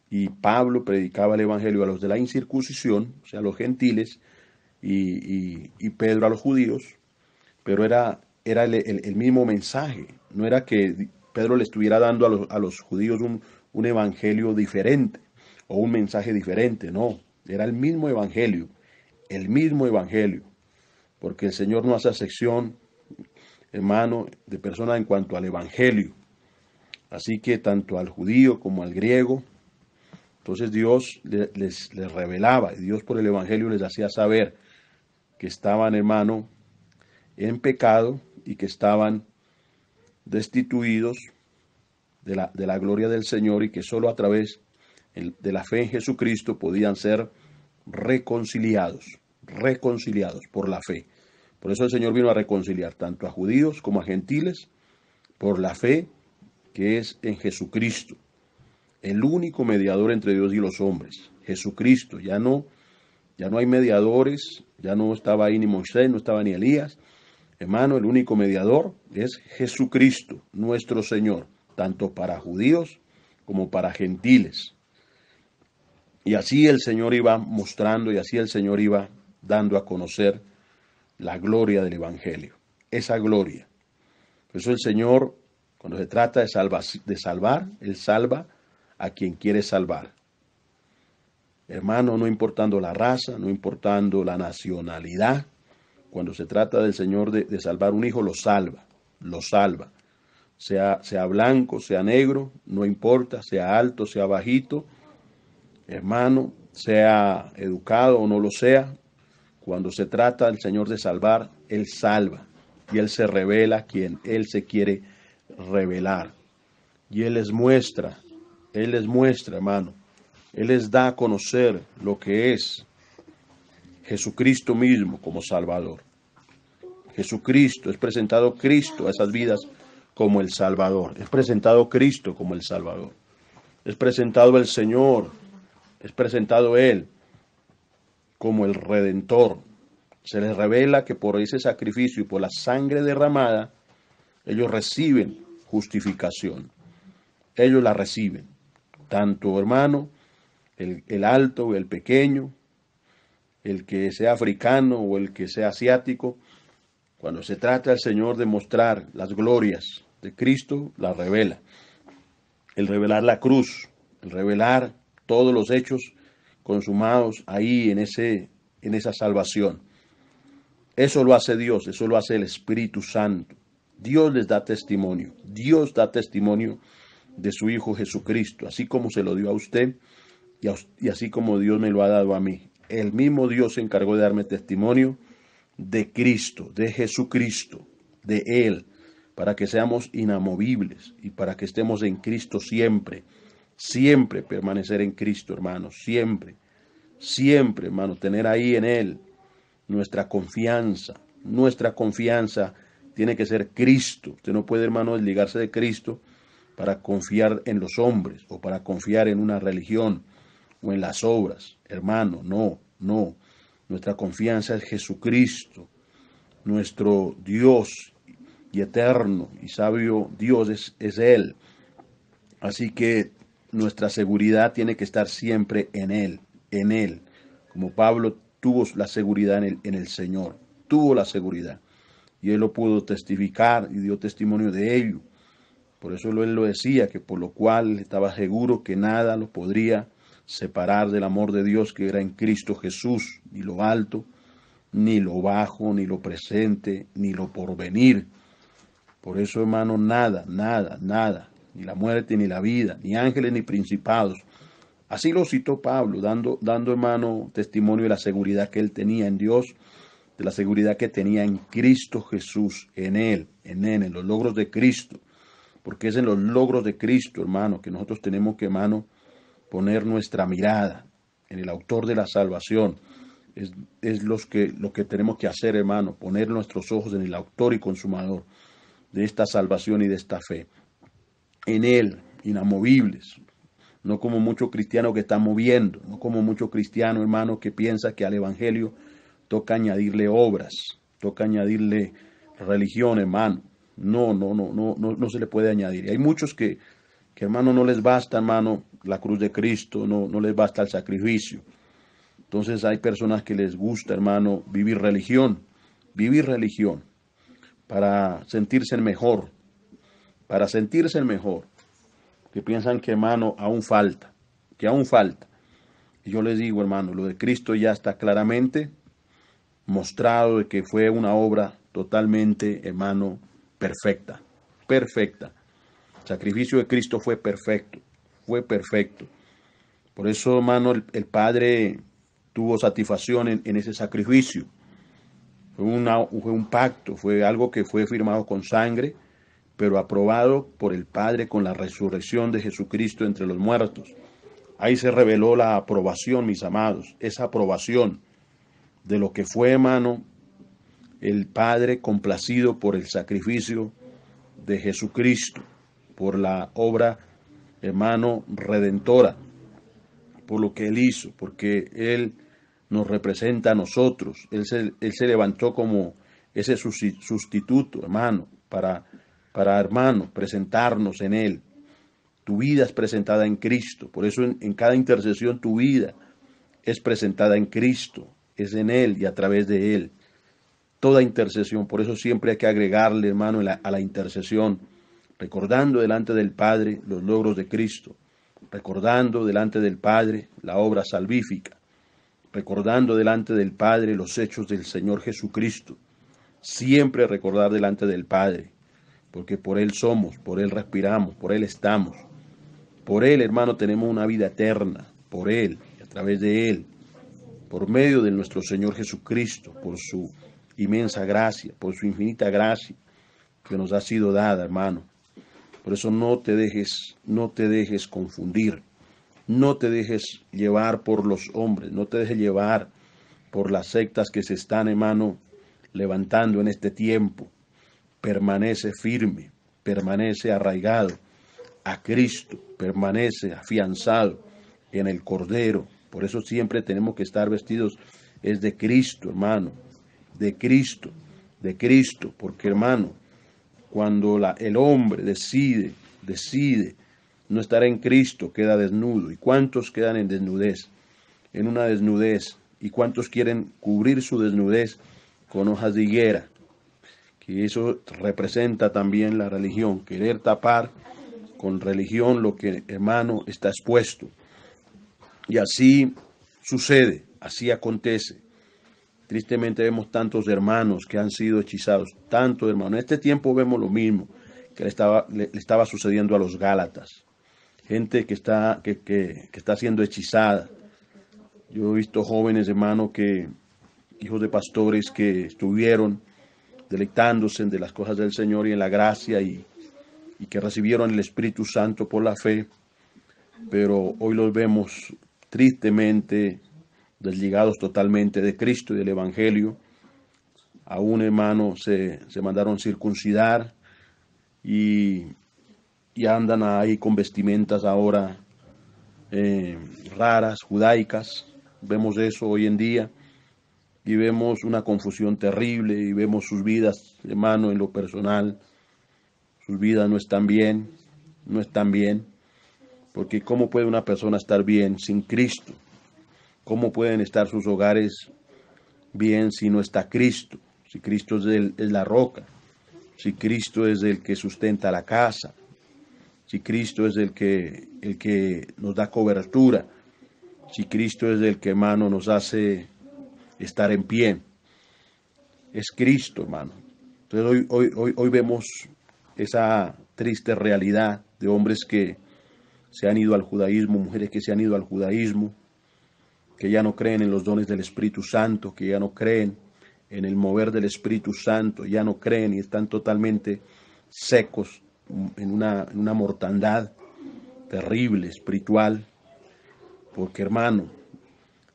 y Pablo predicaba el evangelio a los de la incircuncisión, o sea, a los gentiles, y Pedro a los judíos, pero era el mismo mensaje. No era que Pedro le estuviera dando a los judíos un evangelio diferente o un mensaje diferente, no. Era el mismo evangelio, porque el Señor no hace acepción, hermano, de personas en cuanto al evangelio. Así que tanto al judío como al griego, entonces Dios les revelaba, y Dios por el evangelio les hacía saber que estaban, hermano, en pecado y que estaban destituidos de la gloria del Señor, y que solo a través de la fe en Jesucristo podían ser reconciliados por la fe. Por eso el Señor vino a reconciliar tanto a judíos como a gentiles por la fe que es en Jesucristo, el único mediador entre Dios y los hombres. Jesucristo, ya no hay mediadores, ya no estaba ahí ni Moisés, no estaba ni Elías. Hermano, el único mediador es Jesucristo, nuestro Señor, tanto para judíos como para gentiles. Y así el Señor iba mostrando, y así el Señor iba dando a conocer la gloria del evangelio, esa gloria. Por eso el Señor, cuando se trata de salvar, Él salva a quien quiere salvar. Hermano, no importando la raza, no importando la nacionalidad, cuando se trata del Señor de salvar un hijo, lo salva. Sea blanco, sea negro, no importa, sea alto, sea bajito, hermano, sea educado o no lo sea. Cuando se trata del Señor de salvar, Él salva, y Él se revela a quien Él se quiere revelar. Y Él les muestra, hermano. Él les da a conocer lo que es Jesucristo mismo como Salvador. Jesucristo, es presentado Cristo a esas vidas como el Salvador. Es presentado Cristo como el Salvador. Es presentado el Señor, es presentado Él como el Redentor. Se les revela que por ese sacrificio y por la sangre derramada, ellos reciben justificación. Ellos la reciben. Tanto, hermano, el alto o el pequeño, el que sea africano o el que sea asiático, cuando se trata el Señor de mostrar las glorias de Cristo, la revela. El revelar la cruz, el revelar todos los hechos consumados ahí en esa salvación. Eso lo hace Dios, eso lo hace el Espíritu Santo. Dios les da testimonio. Dios da testimonio de su Hijo Jesucristo, así como se lo dio a usted y así como Dios me lo ha dado a mí. El mismo Dios se encargó de darme testimonio de Cristo, de Jesucristo, de Él, para que seamos inamovibles y para que estemos en Cristo siempre. Siempre permanecer en Cristo, hermanos, siempre, siempre, hermanos, tener ahí en Él nuestra confianza. Nuestra confianza tiene que ser Cristo. Usted no puede, hermano, desligarse de Cristo para confiar en los hombres o para confiar en una religión o en las obras. Hermano, no, no. Nuestra confianza es Jesucristo, nuestro Dios y eterno y sabio Dios es Él. Así que nuestra seguridad tiene que estar siempre en Él, en Él. Como Pablo tuvo la seguridad en el Señor, tuvo la seguridad. Y Él lo pudo testificar y dio testimonio de ello. Por eso Él lo decía, que por lo cual estaba seguro que nada lo podría separar del amor de Dios que era en Cristo Jesús, ni lo alto, ni lo bajo, ni lo presente, ni lo porvenir. Por eso, hermano, nada, nada, nada, ni la muerte, ni la vida, ni ángeles, ni principados. Así lo citó Pablo, dando, hermano, testimonio de la seguridad que él tenía en Dios, de la seguridad que tenía en Cristo Jesús, en los logros de Cristo. Porque es en los logros de Cristo, hermano, que nosotros tenemos que, hermano, poner nuestra mirada en el autor de la salvación. Es lo que tenemos que hacer, hermano, poner nuestros ojos en el autor y consumador de esta salvación y de esta fe. En Él, inamovibles. No como muchos cristianos que están moviendo, no como muchos cristianos, hermano, que piensa que al Evangelio toca añadirle obras, toca añadirle religión, hermano. No se le puede añadir. Y hay muchos que hermano, no les basta, hermano, la cruz de Cristo, no les basta el sacrificio. Entonces hay personas que les gusta, hermano, vivir religión para sentirse mejor, que piensan que, hermano, aún falta. Y yo les digo, hermano, lo de Cristo ya está claramente mostrado de que fue una obra totalmente, hermano, perfecta. El sacrificio de Cristo fue perfecto. Por eso, hermano, el Padre tuvo satisfacción en ese sacrificio. Fue un pacto, fue algo que fue firmado con sangre, pero aprobado por el Padre con la resurrección de Jesucristo entre los muertos. Ahí se reveló la aprobación, mis amados, esa aprobación de lo que fue, hermano, el Padre complacido por el sacrificio de Jesucristo, por la obra, hermano, redentora, por lo que Él hizo, porque Él nos representa a nosotros. Él se levantó como ese sustituto, hermano, para hermano, presentarnos en Él. Tu vida es presentada en Cristo. Por eso en cada intercesión tu vida es presentada en Cristo. Es en Él y a través de Él. Toda intercesión. Por eso siempre hay que agregarle, hermano, a la intercesión, recordando delante del Padre los logros de Cristo, recordando delante del Padre la obra salvífica, recordando delante del Padre los hechos del Señor Jesucristo. Siempre recordar delante del Padre, porque por Él somos, por Él respiramos, por Él estamos. Por Él, hermano, tenemos una vida eterna, por Él, y a través de Él, por medio de nuestro Señor Jesucristo, por su inmensa gracia, por su infinita gracia que nos ha sido dada, hermano. Por eso no te dejes confundir, no te dejes llevar por los hombres, no te dejes llevar por las sectas que se están, hermano, levantando en este tiempo. Permanece firme, permanece arraigado a Cristo, permanece afianzado en el Cordero. Por eso siempre tenemos que estar vestidos es de Cristo, hermano, de Cristo, porque, hermano, cuando el hombre decide no estar en Cristo, queda desnudo. ¿Y cuántos quedan en desnudez? En una desnudez. ¿Y cuántos quieren cubrir su desnudez con hojas de higuera? Que eso representa también la religión, querer tapar con religión lo que, hermano, está expuesto. Y así sucede, así acontece. Tristemente vemos tantos hermanos que han sido hechizados, tantos hermanos. En este tiempo vemos lo mismo que le estaba sucediendo a los Gálatas. Gente que está siendo hechizada. Yo he visto jóvenes, hermanos, hijos de pastores que estuvieron deleitándose de las cosas del Señor y en la gracia y que recibieron el Espíritu Santo por la fe, pero hoy los vemos tristemente desligados totalmente de Cristo y del Evangelio. Aún, hermano, se mandaron circuncidar y andan ahí con vestimentas ahora raras, judaicas. Vemos eso hoy en día y vemos una confusión terrible y vemos sus vidas, hermano, en lo personal. Sus vidas no están bien, no están bien, porque ¿cómo puede una persona estar bien sin Cristo? ¿Cómo pueden estar sus hogares bien si no está Cristo? Si Cristo es la roca, si Cristo es el que sustenta la casa, si Cristo es el que nos da cobertura, si Cristo es el que, hermano, nos hace estar en pie. Es Cristo, hermano. Entonces hoy vemos esa triste realidad de hombres que se han ido al judaísmo, mujeres que se han ido al judaísmo, que ya no creen en los dones del Espíritu Santo, que ya no creen en el mover del Espíritu Santo, ya no creen y están totalmente secos en una mortandad terrible, espiritual, porque, hermano,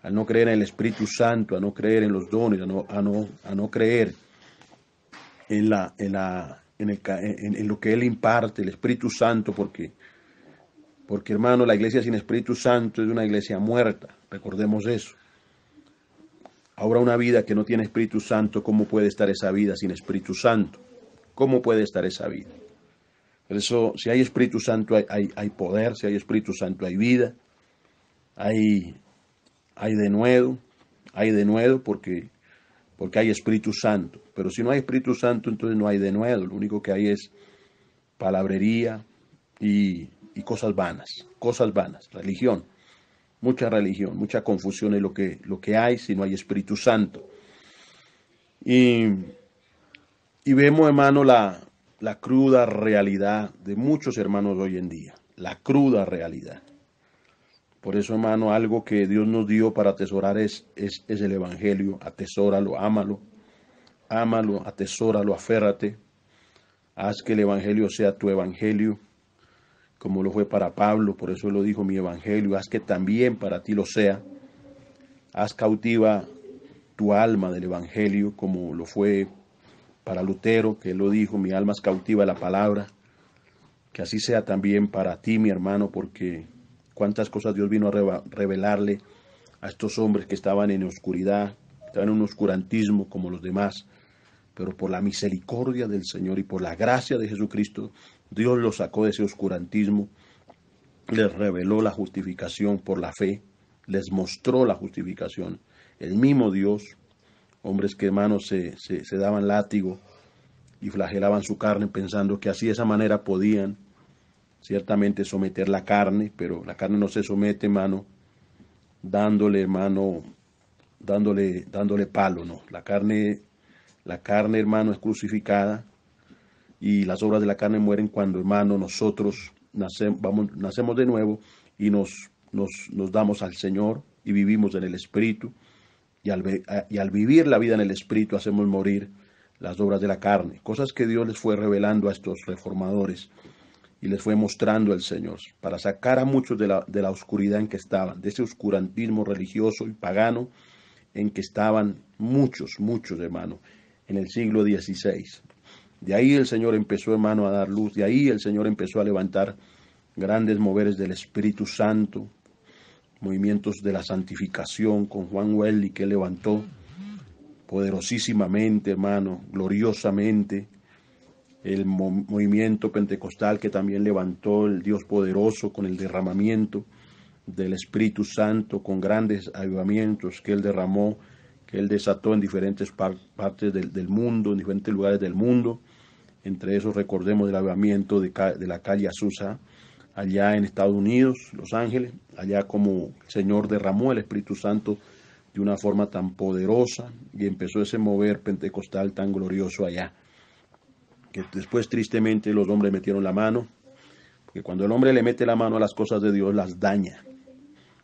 al no creer en el Espíritu Santo, a no creer en los dones, a no creer en lo que Él imparte, el Espíritu Santo, porque, hermano, la iglesia sin Espíritu Santo es una iglesia muerta, recordemos eso. Ahora una vida que no tiene Espíritu Santo, ¿cómo puede estar esa vida sin Espíritu Santo? ¿Cómo puede estar esa vida? Por eso, si hay Espíritu Santo hay poder, si hay Espíritu Santo hay vida, hay denuedo porque hay Espíritu Santo. Pero si no hay Espíritu Santo, entonces no hay denuedo. Lo único que hay es palabrería y cosas vanas, religión. Mucha religión, mucha confusión es lo que hay si no hay Espíritu Santo. Y vemos, hermano, la cruda realidad de muchos hermanos hoy en día. La cruda realidad. Por eso, hermano, algo que Dios nos dio para atesorar es el Evangelio. Atesóralo, ámalo, atesóralo, aférrate. Haz que el Evangelio sea tu Evangelio, como lo fue para Pablo, por eso lo dijo mi Evangelio. Haz que también para ti lo sea. Haz cautiva tu alma del Evangelio, como lo fue para Lutero, que él lo dijo, mi alma es cautiva de la palabra. Que así sea también para ti, mi hermano, porque cuántas cosas Dios vino a revelarle a estos hombres que estaban en oscuridad, estaban en un oscurantismo como los demás, pero por la misericordia del Señor y por la gracia de Jesucristo, Dios los sacó de ese oscurantismo, les reveló la justificación por la fe, les mostró la justificación. El mismo Dios, hombres que, hermanos, se daban látigo y flagelaban su carne pensando que así de esa manera podían ciertamente someter la carne, pero la carne no se somete, hermano, dándole palo, no. La carne, hermano, es crucificada y las obras de la carne mueren cuando, hermano, nosotros nacemos de nuevo y nos damos al Señor y vivimos en el Espíritu. Y al vivir la vida en el Espíritu hacemos morir las obras de la carne, cosas que Dios les fue revelando a estos reformadores y les fue mostrando el Señor, para sacar a muchos de la oscuridad en que estaban, de ese oscurantismo religioso y pagano en que estaban muchos, hermano, en el siglo XVI. De ahí el Señor empezó, hermano, a dar luz, de ahí el Señor empezó a levantar grandes moveres del Espíritu Santo, movimientos de la santificación con Juan Wesley, que levantó poderosísimamente, hermano, gloriosamente, el movimiento pentecostal que también levantó el Dios poderoso con el derramamiento del Espíritu Santo, con grandes avivamientos que Él derramó, que Él desató en diferentes partes del mundo, en diferentes lugares del mundo. Entre esos recordemos el avivamiento de la calle Azusa, allá en Estados Unidos, Los Ángeles, allá como el Señor derramó el Espíritu Santo de una forma tan poderosa y empezó ese mover pentecostal tan glorioso allá, que después tristemente los hombres metieron la mano, porque cuando el hombre le mete la mano a las cosas de Dios, las daña.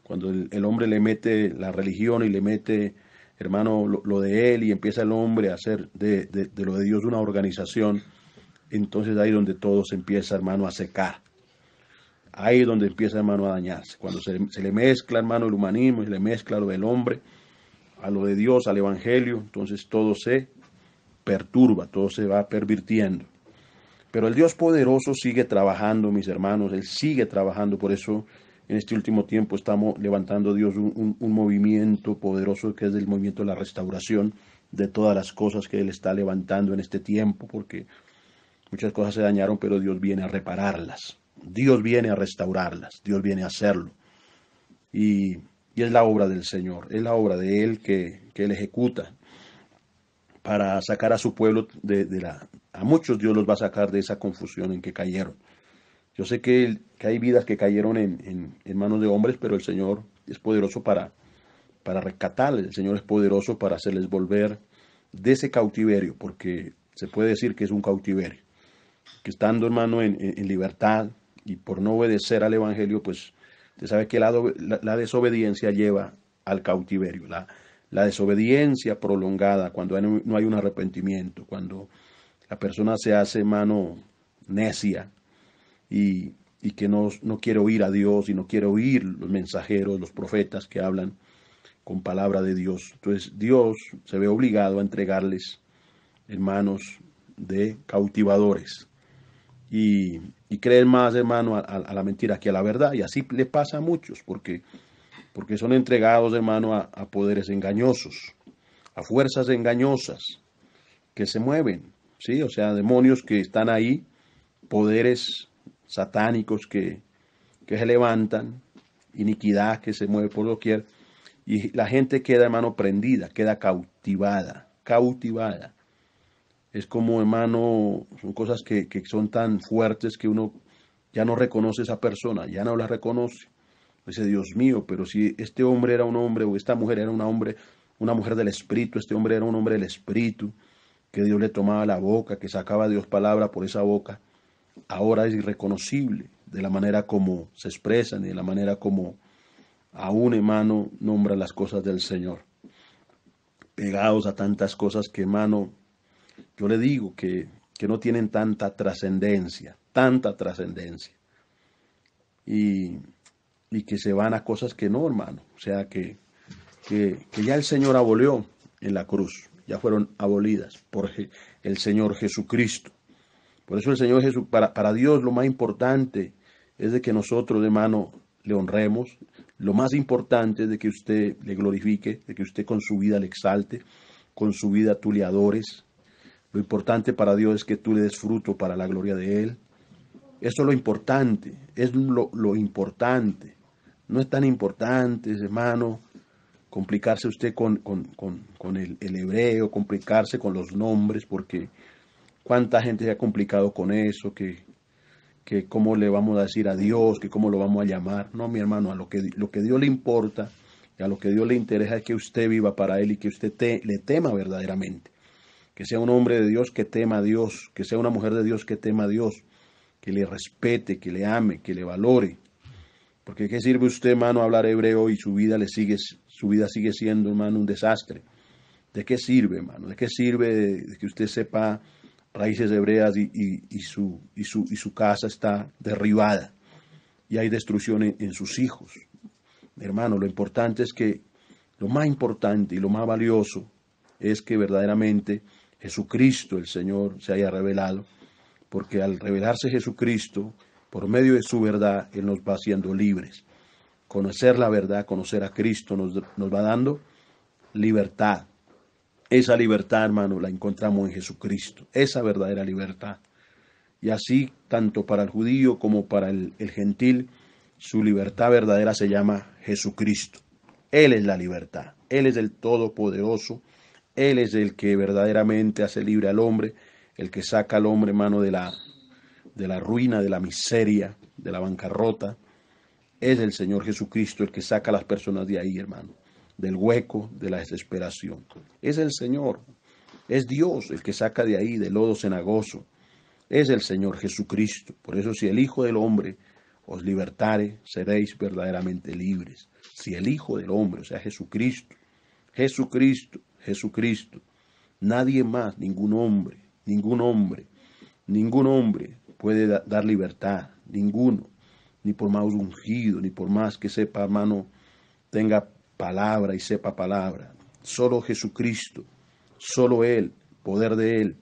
Cuando el hombre le mete la religión y le mete, hermano, lo de él, y empieza el hombre a hacer de lo de Dios una organización, entonces ahí es donde todo se empieza, hermano, a secar. Ahí es donde empieza, hermano, a dañarse. Cuando se le mezcla, hermano, el humanismo, y se le mezcla lo del hombre a lo de Dios, al evangelio, entonces todo se perturba, todo se va pervirtiendo. Pero el Dios poderoso sigue trabajando, mis hermanos, Él sigue trabajando. Por eso en este último tiempo estamos levantando, Dios, un movimiento poderoso que es el movimiento de la restauración de todas las cosas que Él está levantando en este tiempo, porque muchas cosas se dañaron, pero Dios viene a repararlas. Dios viene a restaurarlas, Dios viene a hacerlo. Y es la obra del Señor, es la obra de Él que Él ejecuta para sacar a su pueblo a muchos Dios los va a sacar de esa confusión en que cayeron. Yo sé que hay vidas que cayeron en manos de hombres, pero el Señor es poderoso para rescatarles, el Señor es poderoso para hacerles volver de ese cautiverio, porque se puede decir que es un cautiverio, que estando, hermano, en libertad y por no obedecer al Evangelio, pues usted sabe que la desobediencia lleva al cautiverio, la desobediencia prolongada, cuando no hay un arrepentimiento, cuando la persona se hace, hermano, necia y que no quiere oír a Dios y no quiere oír los mensajeros, los profetas que hablan con palabra de Dios. Entonces Dios se ve obligado a entregarles en manos de cautivadores y creen más, hermano, a la mentira que a la verdad. Y así le pasa a muchos, porque son entregados, hermano, a poderes engañosos, a fuerzas engañosas que se mueven, ¿sí? O sea, demonios que están ahí, poderes satánicos que se levantan, iniquidad que se mueve por doquier, y la gente queda, hermano, prendida, queda cautivada. Es como, hermano, son cosas que son tan fuertes que uno ya no reconoce a esa persona, ya no la reconoce. Dice, Dios mío, pero si este hombre era un hombre o esta mujer era una mujer del Espíritu, este hombre era un hombre del Espíritu, que Dios le tomaba la boca, que sacaba a Dios palabra por esa boca, ahora es irreconocible de la manera como se expresan y de la manera como aún, hermano, nombra las cosas del Señor. Pegados a tantas cosas que, hermano, yo le digo que no tienen tanta trascendencia. Y que se van a cosas que no, hermano. O sea, que ya el Señor abolió en la cruz. Ya fueron abolidas por el Señor Jesucristo. Por eso el Señor Jesús, para Dios lo más importante es de que nosotros, hermano, le honremos. Lo más importante es de que usted le glorifique, de que usted con su vida le exalte, con su vida tú le adores. Lo importante para Dios es que tú le des fruto para la gloria de Él. Eso es lo importante, es lo importante. No es tan importante, hermano, complicarse usted con el hebreo, complicarse con los nombres, porque cuánta gente se ha complicado con eso, que cómo le vamos a decir a Dios, que cómo lo vamos a llamar. No, mi hermano, a lo que Dios le importa y a lo que Dios le interesa es que usted viva para Él y que usted le tema verdaderamente. Que sea un hombre de Dios que tema a Dios, que sea una mujer de Dios que tema a Dios, que le respete, que le ame, que le valore. Porque ¿qué sirve usted, hermano, hablar hebreo y su vida sigue siendo, hermano, un desastre? ¿De qué sirve, hermano? ¿De qué sirve de que usted sepa raíces hebreas y su casa está derribada y hay destrucción en sus hijos? Hermano, lo importante es que, lo más importante y lo más valioso es que verdaderamente Jesucristo, el Señor, se haya revelado, porque al revelarse Jesucristo, por medio de su verdad, Él nos va haciendo libres. Conocer la verdad, conocer a Cristo nos va dando libertad. Esa libertad, hermano, la encontramos en Jesucristo, esa verdadera libertad. Y así, tanto para el judío como para el gentil, su libertad verdadera se llama Jesucristo. Él es la libertad, Él es el Todopoderoso, Él es el que verdaderamente hace libre al hombre, el que saca al hombre, hermano, de la ruina, de la miseria, de la bancarrota. Es el Señor Jesucristo el que saca a las personas de ahí, hermano, del hueco, de la desesperación. Es el Señor, es Dios el que saca de ahí, del lodo cenagoso. Es el Señor Jesucristo. Por eso si el Hijo del Hombre os libertare, seréis verdaderamente libres. Si el Hijo del Hombre, o sea, Jesucristo, Jesucristo, Jesucristo, nadie más, ningún hombre, ningún hombre, ningún hombre puede dar libertad, ninguno, ni por más ungido, ni por más que sepa, hermano, tenga palabra y sepa palabra. Solo Jesucristo, solo Él, poder de Él,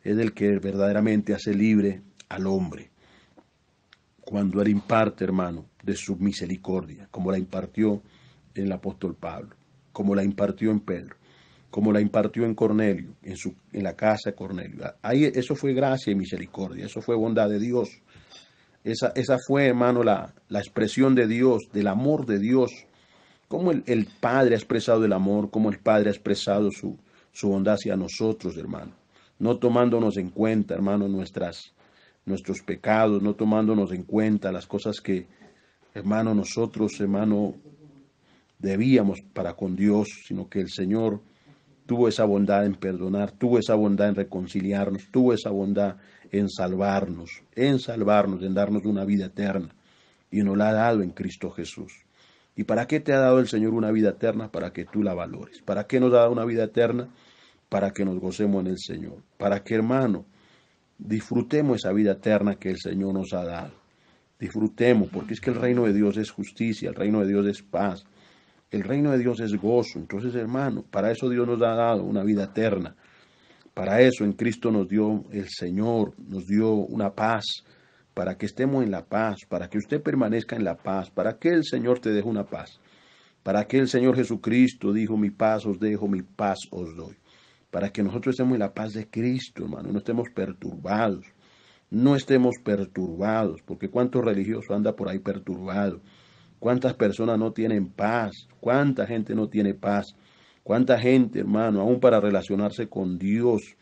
es el que verdaderamente hace libre al hombre. Cuando Él imparte, hermano, de su misericordia, como la impartió en el apóstol Pablo, como la impartió en Pedro, como la impartió en Cornelio, en la casa de Cornelio. Ahí, eso fue gracia y misericordia, eso fue bondad de Dios. Esa fue, hermano, la expresión de Dios, del amor de Dios. Como el Padre ha expresado el amor, como el Padre ha expresado su bondad hacia nosotros, hermano. No tomándonos en cuenta, hermano, nuestros pecados, no tomándonos en cuenta las cosas que, hermano, nosotros, hermano, debíamos para con Dios, sino que el Señor tuvo esa bondad en perdonar, tuvo esa bondad en reconciliarnos, tuvo esa bondad en salvarnos, en darnos una vida eterna. Y nos la ha dado en Cristo Jesús. ¿Y para qué te ha dado el Señor una vida eterna? Para que tú la valores. ¿Para qué nos ha dado una vida eterna? Para que nos gocemos en el Señor. Para que, hermano, disfrutemos esa vida eterna que el Señor nos ha dado. Disfrutemos, porque es que el reino de Dios es justicia, el reino de Dios es paz, el reino de Dios es gozo. Entonces, hermano, para eso Dios nos ha dado una vida eterna. Para eso en Cristo nos dio el Señor, nos dio una paz, para que estemos en la paz, para que usted permanezca en la paz, para que el Señor te deje una paz, para que el Señor Jesucristo dijo, mi paz os dejo, mi paz os doy, para que nosotros estemos en la paz de Cristo, hermano, no estemos perturbados, porque cuántos religiosos anda por ahí perturbados, cuántas personas no tienen paz, cuánta gente no tiene paz, cuánta gente, hermano, aún para relacionarse con Dios,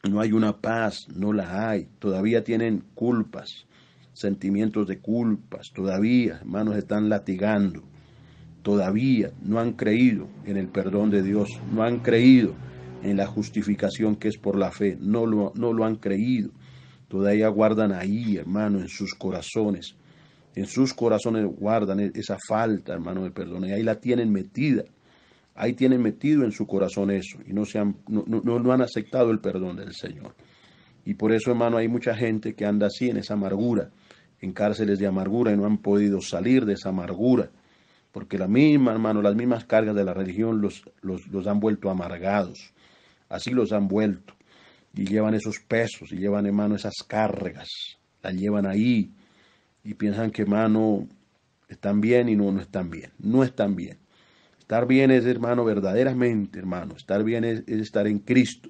no hay una paz, no la hay. Todavía tienen culpas, sentimientos de culpas. Todavía, hermanos, están latigando. Todavía no han creído en el perdón de Dios. No han creído en la justificación que es por la fe. No lo han creído. Todavía guardan ahí, hermano, en sus corazones. En sus corazones guardan esa falta, hermano, de perdón. Y ahí la tienen metida. Ahí tienen metido en su corazón eso y no han aceptado el perdón del Señor. Y por eso, hermano, hay mucha gente que anda así en esa amargura, en cárceles de amargura y no han podido salir de esa amargura. Porque la misma, hermano, las mismas cargas de la religión los han vuelto amargados. Así los han vuelto. Y llevan esos pesos y llevan, hermano, esas cargas. Las llevan ahí y piensan que, hermano, están bien y no están bien. No están bien. Estar bien es, hermano, verdaderamente, hermano. Estar bien es estar en Cristo.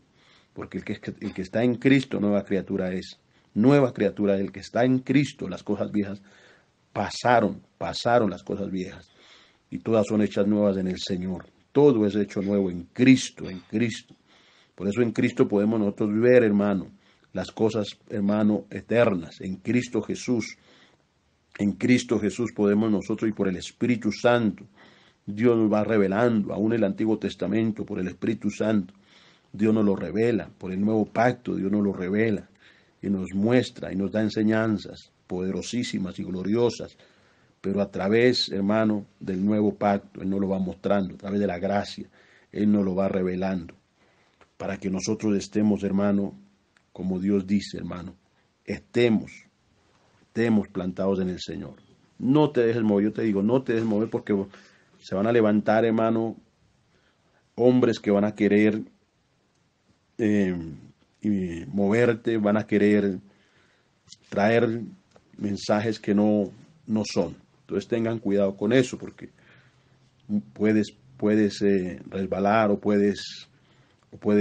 Porque el que está en Cristo, nueva criatura es. Nueva criatura, el que está en Cristo, las cosas viejas pasaron las cosas viejas. Y todas son hechas nuevas en el Señor. Todo es hecho nuevo en Cristo, en Cristo. Por eso en Cristo podemos nosotros ver, hermano, las cosas, hermano, eternas. En Cristo Jesús. En Cristo Jesús podemos nosotros y por el Espíritu Santo. Dios nos va revelando, aún el Antiguo Testamento, por el Espíritu Santo. Dios nos lo revela, por el Nuevo Pacto, Dios nos lo revela y nos muestra y nos da enseñanzas poderosísimas y gloriosas. Pero a través, hermano, del Nuevo Pacto, Él nos lo va mostrando, a través de la gracia, Él nos lo va revelando. Para que nosotros estemos, hermano, como Dios dice, hermano, estemos plantados en el Señor. No te dejes mover, yo te digo, no te dejes mover porque se van a levantar, hermano, hombres que van a querer moverte, van a querer traer mensajes que no son. Entonces tengan cuidado con eso porque puedes resbalar o puedes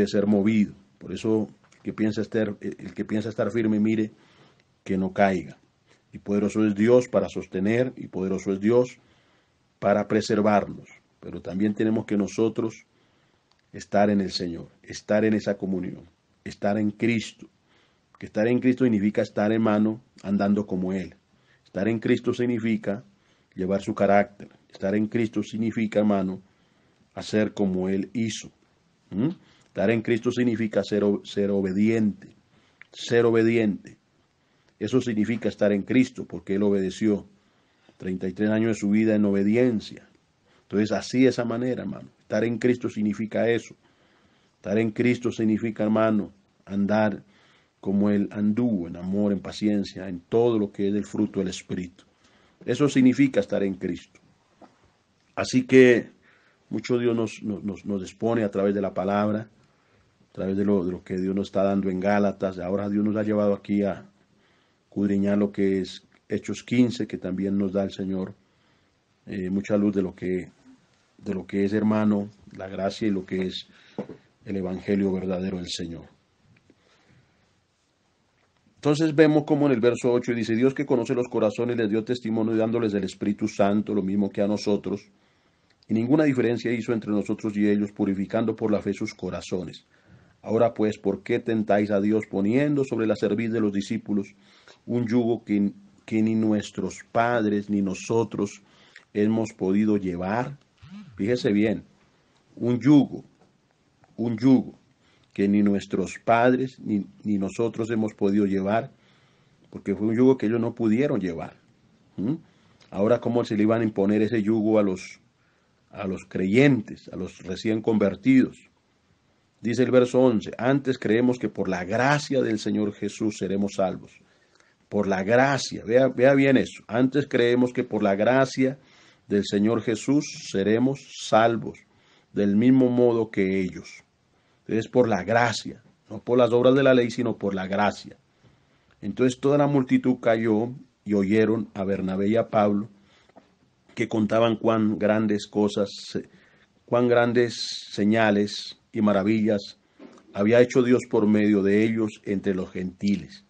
ser movido. Por eso el que piensa estar firme, mire que no caiga. Y poderoso es Dios para sostener y poderoso es Dios para preservarnos, pero también tenemos que nosotros estar en el Señor, estar en esa comunión, estar en Cristo, que estar en Cristo significa estar, hermano, andando como Él, Estar en Cristo significa llevar su carácter. Estar en Cristo significa, hermano, hacer como Él hizo. Estar en Cristo significa ser obediente. Ser obediente. Eso significa estar en Cristo, porque Él obedeció 33 años de su vida en obediencia. Entonces, así de esa manera, hermano. Estar en Cristo significa eso. Estar en Cristo significa, hermano, andar como Él anduvo, en amor, en paciencia, en todo lo que es el fruto del Espíritu. Eso significa estar en Cristo. Así que mucho Dios nos expone a través de la palabra, a través de lo que Dios nos está dando en Gálatas. Ahora Dios nos ha llevado aquí a escudriñar lo que es Hechos 15, que también nos da el Señor mucha luz de lo que es, hermano, la gracia y lo que es el evangelio verdadero del Señor. Entonces vemos como en el verso 8 dice: Dios, que conoce los corazones, les dio testimonio dándoles del Espíritu Santo, lo mismo que a nosotros, y ninguna diferencia hizo entre nosotros y ellos, purificando por la fe sus corazones. Ahora pues, ¿por qué tentáis a Dios, poniendo sobre la cerviz de los discípulos un yugo que ni nuestros padres ni nosotros hemos podido llevar? Fíjese bien, un yugo que ni nuestros padres ni nosotros hemos podido llevar, porque fue un yugo que ellos no pudieron llevar. Ahora, ¿cómo se le iban a imponer ese yugo a los creyentes, a los recién convertidos? Dice el verso 11, antes creemos que por la gracia del Señor Jesús seremos salvos. Por la gracia, vea bien eso. Antes creemos que por la gracia del Señor Jesús seremos salvos, del mismo modo que ellos. Entonces, por la gracia, no por las obras de la ley, sino por la gracia. Entonces toda la multitud cayó y oyeron a Bernabé y a Pablo, que contaban cuán grandes señales y maravillas había hecho Dios por medio de ellos entre los gentiles.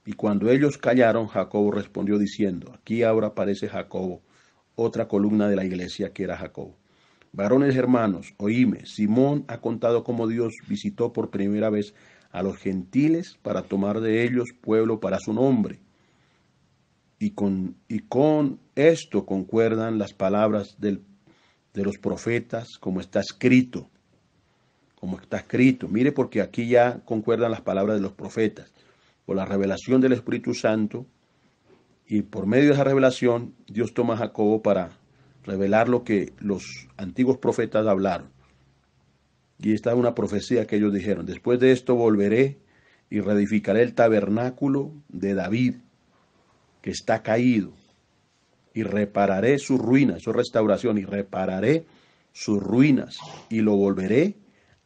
Y cuando ellos callaron, Jacobo respondió diciendo, aquí ahora aparece Jacobo, otra columna de la iglesia que era Jacobo. Varones hermanos, oíme, Simón ha contado cómo Dios visitó por primera vez a los gentiles para tomar de ellos pueblo para su nombre. Y con esto concuerdan las palabras de los profetas, como está escrito. Mire, porque aquí ya concuerdan las palabras de los profetas. Por la revelación del Espíritu Santo, y por medio de esa revelación, Dios toma a Jacobo para revelar lo que los antiguos profetas hablaron. Y esta es una profecía que ellos dijeron: después de esto volveré y reedificaré el tabernáculo de David, que está caído, y repararé sus ruinas. Eso es restauración. Y repararé sus ruinas y lo volveré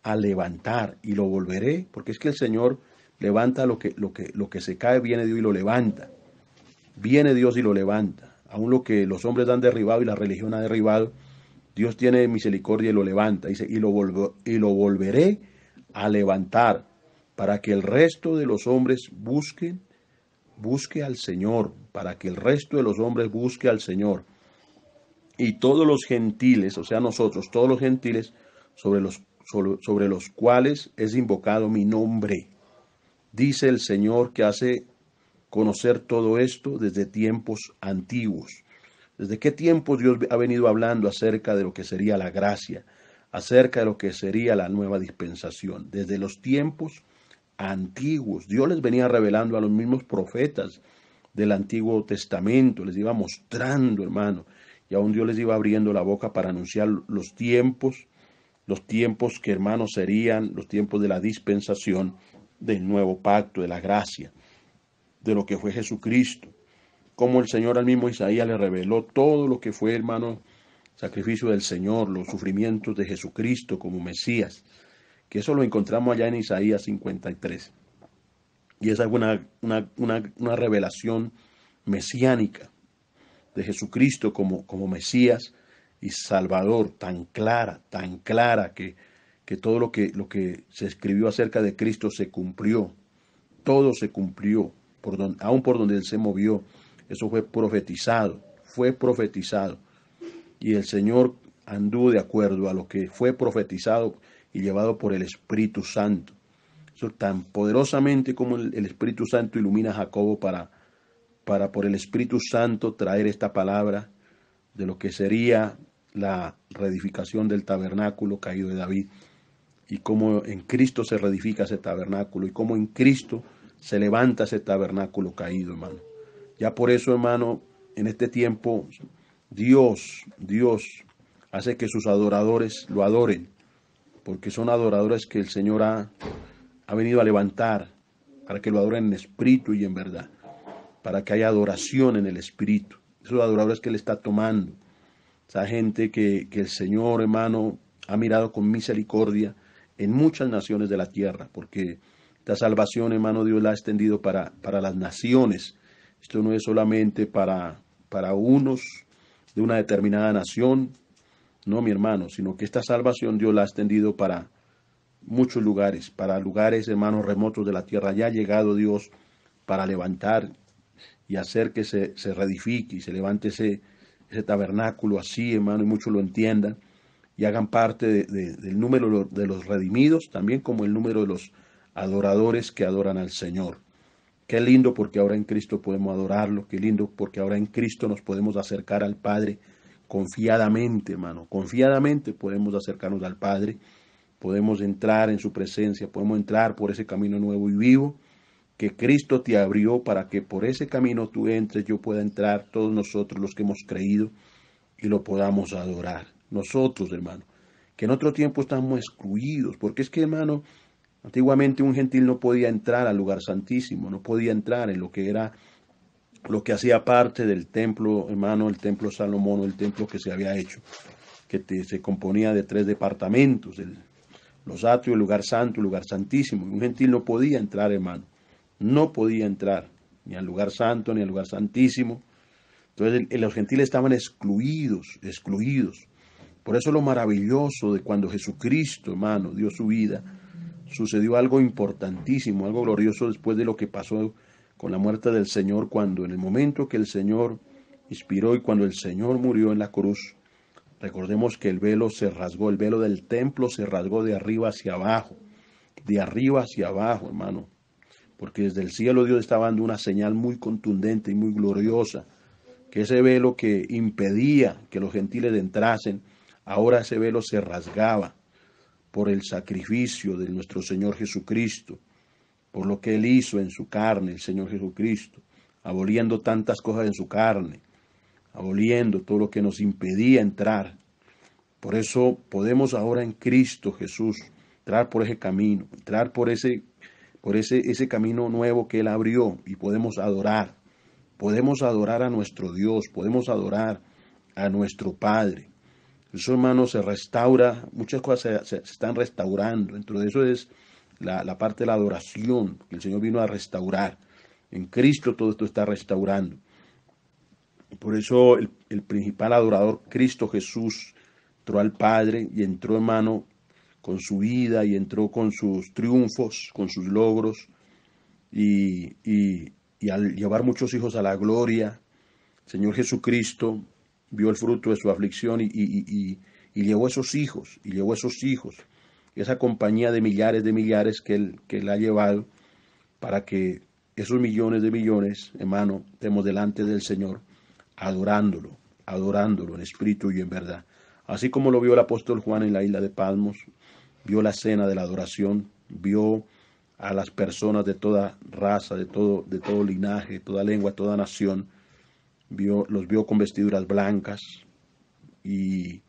a levantar. Y lo volveré, porque es que el Señor levanta lo que se cae, viene Dios y lo levanta. Viene Dios y lo levanta. Aún lo que los hombres han derribado y la religión ha derribado, Dios tiene misericordia y lo levanta. Dice, y lo volveré a levantar, para que el resto de los hombres busque al Señor, para que el resto de los hombres busque al Señor. Y todos los gentiles, o sea nosotros, todos los gentiles sobre los cuales es invocado mi nombre. Dice el Señor, que hace conocer todo esto desde tiempos antiguos. ¿Desde qué tiempos Dios ha venido hablando acerca de lo que sería la gracia, acerca de lo que sería la nueva dispensación? Desde los tiempos antiguos. Dios les venía revelando a los mismos profetas del Antiguo Testamento, les iba mostrando, hermano, y aún Dios les iba abriendo la boca para anunciar los tiempos que, hermanos, serían los tiempos de la dispensación del nuevo pacto, de la gracia, de lo que fue Jesucristo. Como el Señor al mismo Isaías le reveló todo lo que fue, hermano, sacrificio del Señor, los sufrimientos de Jesucristo como Mesías, que eso lo encontramos allá en Isaías 53. Y esa es una revelación mesiánica de Jesucristo como Mesías y Salvador, tan clara, que todo lo que se escribió acerca de Cristo se cumplió. Todo se cumplió, aún por donde Él se movió. Eso fue profetizado. Y el Señor anduvo de acuerdo a lo que fue profetizado y llevado por el Espíritu Santo. Eso tan poderosamente como el Espíritu Santo ilumina a Jacobo para para por el Espíritu Santo traer esta palabra de lo que sería la reedificación del tabernáculo caído de David, y cómo en Cristo se reedifica ese tabernáculo, y cómo en Cristo se levanta ese tabernáculo caído, hermano. Ya por eso, hermano, en este tiempo, Dios hace que sus adoradores lo adoren, porque son adoradores que el Señor ha venido a levantar, para que lo adoren en espíritu y en verdad, para que haya adoración en el espíritu. Esos adoradores que Él está tomando, esa gente que el Señor, hermano, ha mirado con misericordia en muchas naciones de la tierra, porque esta salvación, hermano, Dios la ha extendido para las naciones. Esto no es solamente para unos de una determinada nación, no, mi hermano, sino que esta salvación Dios la ha extendido para muchos lugares, para lugares, hermanos, remotos de la tierra. Ya ha llegado Dios para levantar y hacer que se reedifique y se levante ese tabernáculo así, hermano, y muchos lo entiendan y hagan parte del número de los redimidos, también como el número de los adoradores que adoran al Señor. Qué lindo porque ahora en Cristo podemos adorarlo, qué lindo porque ahora en Cristo nos podemos acercar al Padre confiadamente, hermano, confiadamente podemos acercarnos al Padre, podemos entrar en su presencia, podemos entrar por ese camino nuevo y vivo que Cristo te abrió para que por ese camino tú entres, yo pueda entrar, todos nosotros los que hemos creído, y lo podamos adorar. Nosotros, hermano, que en otro tiempo estamos excluidos, porque es que, hermano, antiguamente un gentil no podía entrar al lugar santísimo, no podía entrar en lo que era, lo que hacía parte del templo, hermano, el templo Salomón, el templo que se había hecho, que se componía de 3 departamentos, los atrios, el lugar santo, el lugar santísimo. Un gentil no podía entrar, hermano, no podía entrar ni al lugar santo, ni al lugar santísimo. Entonces los gentiles estaban excluidos. Por eso lo maravilloso de cuando Jesucristo, hermano, dio su vida, sucedió algo importantísimo, algo glorioso después de lo que pasó con la muerte del Señor, cuando en el momento que el Señor inspiró y cuando el Señor murió en la cruz, recordemos que el velo se rasgó, el velo del templo se rasgó de arriba hacia abajo, hermano, porque desde el cielo Dios estaba dando una señal muy contundente y muy gloriosa, que ese velo que impedía que los gentiles entrasen, ahora ese velo se rasgaba por el sacrificio de nuestro Señor Jesucristo, por lo que Él hizo en su carne, el Señor Jesucristo, aboliendo tantas cosas en su carne, aboliendo todo lo que nos impedía entrar. Por eso podemos ahora en Cristo Jesús entrar por ese camino, entrar por ese camino nuevo que Él abrió, y podemos adorar a nuestro Dios, podemos adorar a nuestro Padre. Eso, hermano, se restaura, muchas cosas se están restaurando. Dentro de eso es la parte de la adoración, que el Señor vino a restaurar. En Cristo todo esto está restaurando. Por eso el principal adorador, Cristo Jesús, entró al Padre y entró, hermano, con su vida, y entró con sus triunfos, con sus logros, y al llevar muchos hijos a la gloria, el Señor Jesucristo vio el fruto de su aflicción y llevó esos hijos, esa compañía de millares que él ha llevado, para que esos millones de millones, hermano, estemos delante del Señor, adorándolo en espíritu y en verdad. Así como lo vio el apóstol Juan en la isla de Patmos, vio la cena de la adoración, vio a las personas de toda raza, de todo linaje, de toda lengua, de toda nación, los vio con vestiduras blancas y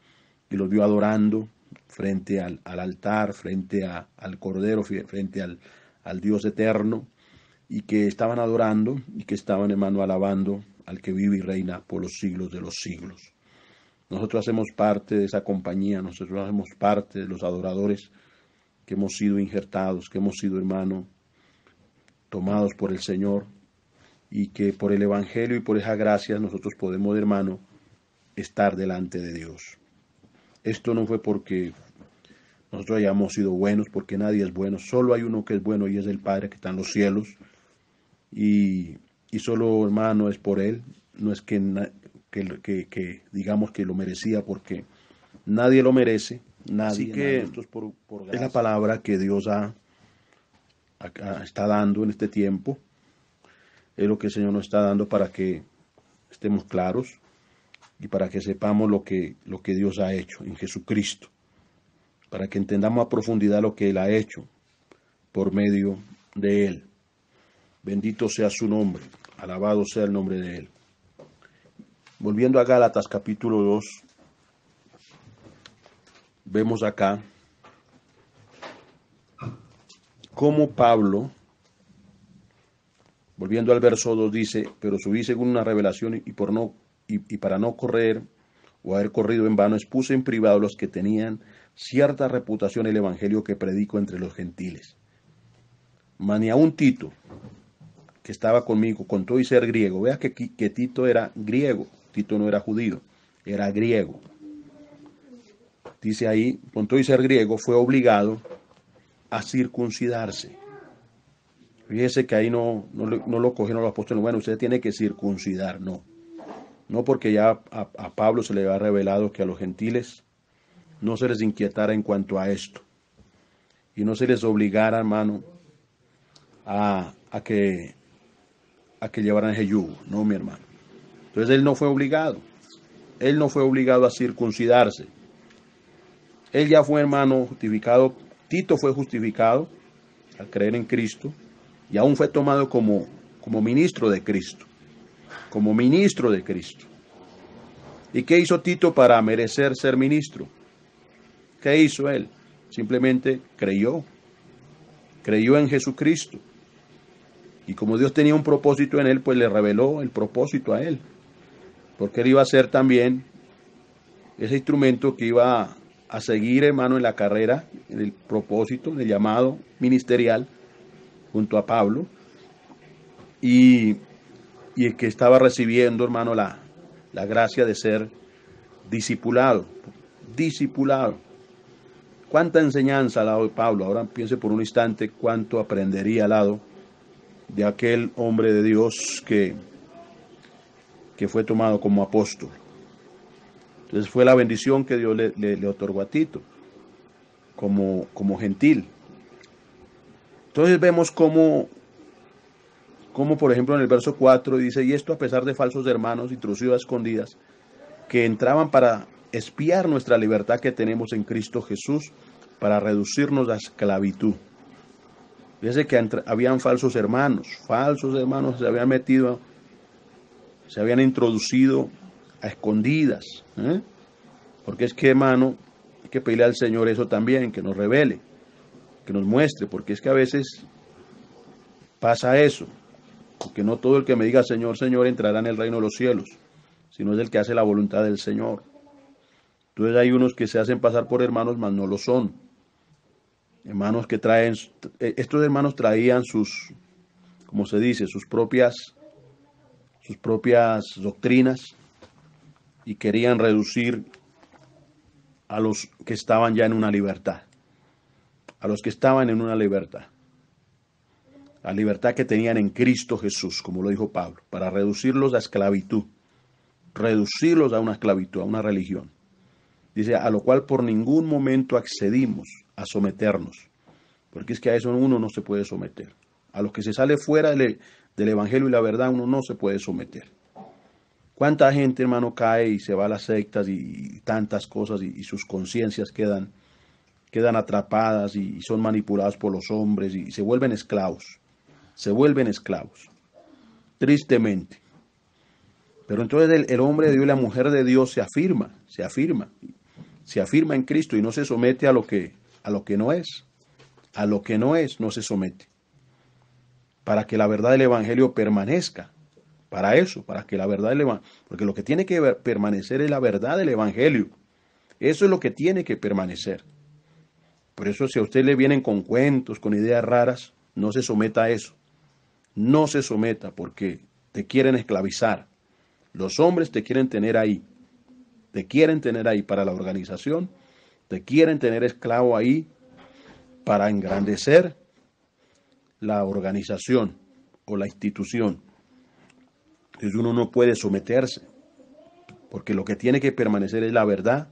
los vio adorando frente al altar, frente al Cordero, frente al Dios eterno, y que estaban adorando y que estaban, hermano, alabando al que vive y reina por los siglos de los siglos. Nosotros hacemos parte de esa compañía, nosotros hacemos parte de los adoradores que hemos sido injertados, que hemos sido, hermano, tomados por el Señor, y que por el Evangelio y por esa gracia nosotros podemos, hermano, estar delante de Dios. Esto no fue porque nosotros hayamos sido buenos, porque nadie es bueno, solo hay uno que es bueno y es el Padre que está en los cielos, y solo, hermano, es por Él, no es que digamos que lo merecía, porque nadie lo merece, nadie. Así que esto es por es la palabra que Dios está dando en este tiempo, Es lo que el Señor nos está dando para que estemos claros y para que sepamos lo que Dios ha hecho en Jesucristo, para que entendamos a profundidad lo que Él ha hecho por medio de Él. Bendito sea su nombre, alabado sea el nombre de Él. Volviendo a Gálatas capítulo 2, vemos acá cómo Pablo, volviendo al verso 2, dice: pero subí según una revelación y para no correr o haber corrido en vano, expuse en privado los que tenían cierta reputación el evangelio que predico entre los gentiles. Mas ni aun Tito, que estaba conmigo, con todo y ser griego. Vea que Tito era griego, Tito no era judío, era griego. Dice ahí, con todo y ser griego, fue obligado a circuncidarse. Fíjese que ahí no lo cogieron los apóstoles. Bueno, usted tiene que circuncidar, no. No, porque ya a Pablo se le había revelado que a los gentiles no se les inquietara en cuanto a esto. Y no se les obligara, hermano, a que llevaran ese yugo. No, mi hermano. Entonces él no fue obligado. Él no fue obligado a circuncidarse. Él ya fue, hermano, justificado. Tito fue justificado al creer en Cristo y aún fue tomado como ministro de Cristo. Como ministro de Cristo. ¿Y qué hizo Tito para merecer ser ministro? ¿Qué hizo él? Simplemente creyó. Creyó en Jesucristo. Y como Dios tenía un propósito en él, pues le reveló el propósito a él. Porque él iba a ser también ese instrumento que iba a seguir, hermano, en la carrera, en el propósito, en el llamado ministerial, junto a Pablo. Y el que estaba recibiendo, hermano, la gracia de ser discipulado. Discipulado. ¿Cuánta enseñanza al lado de Pablo? Ahora piense por un instante cuánto aprendería al lado de aquel hombre de Dios que fue tomado como apóstol. Entonces fue la bendición que Dios le otorgó a Tito como gentil. Entonces vemos cómo, por ejemplo, en el verso 4 dice: y esto a pesar de falsos hermanos introducidos a escondidas, que entraban para espiar nuestra libertad que tenemos en Cristo Jesús, para reducirnos a esclavitud. Fíjese que habían falsos hermanos se habían metido, se habían introducido a escondidas. Porque es que, hermano, hay que pedirle al Señor eso también, que nos revele, que nos muestre, porque es que a veces pasa eso, porque no todo el que me diga Señor, Señor entrará en el reino de los cielos, sino es el que hace la voluntad del Señor. Entonces hay unos que se hacen pasar por hermanos, mas no lo son. Hermanos que traen, estos hermanos traían sus, como se dice, sus propias doctrinas y querían reducir a los que estaban ya en una libertad, a los que estaban en una libertad, la libertad que tenían en Cristo Jesús, como lo dijo Pablo, para reducirlos a esclavitud, reducirlos a una esclavitud, a una religión. Dice, a lo cual por ningún momento accedimos a someternos, porque es que a eso uno no se puede someter. A los que se sale fuera del Evangelio y la verdad, uno no se puede someter. ¿Cuánta gente, hermano, cae y se va a las sectas y tantas cosas y sus conciencias quedan atrapadas y son manipuladas por los hombres y se vuelven esclavos? Se vuelven esclavos, tristemente. Pero entonces el hombre de Dios y la mujer de Dios se afirma en Cristo y no se somete a lo que no es. A lo que no es, no se somete. Para que la verdad del Evangelio permanezca. Para eso, para que la verdad del Evangelio, porque lo que tiene que permanecer es la verdad del Evangelio. Eso es lo que tiene que permanecer. Por eso si a usted le vienen con cuentos, con ideas raras, no se someta a eso. No se someta porque te quieren esclavizar. Los hombres te quieren tener ahí. Te quieren tener ahí para la organización. Te quieren tener esclavo ahí para engrandecer la organización o la institución. Entonces uno no puede someterse, porque lo que tiene que permanecer es la verdad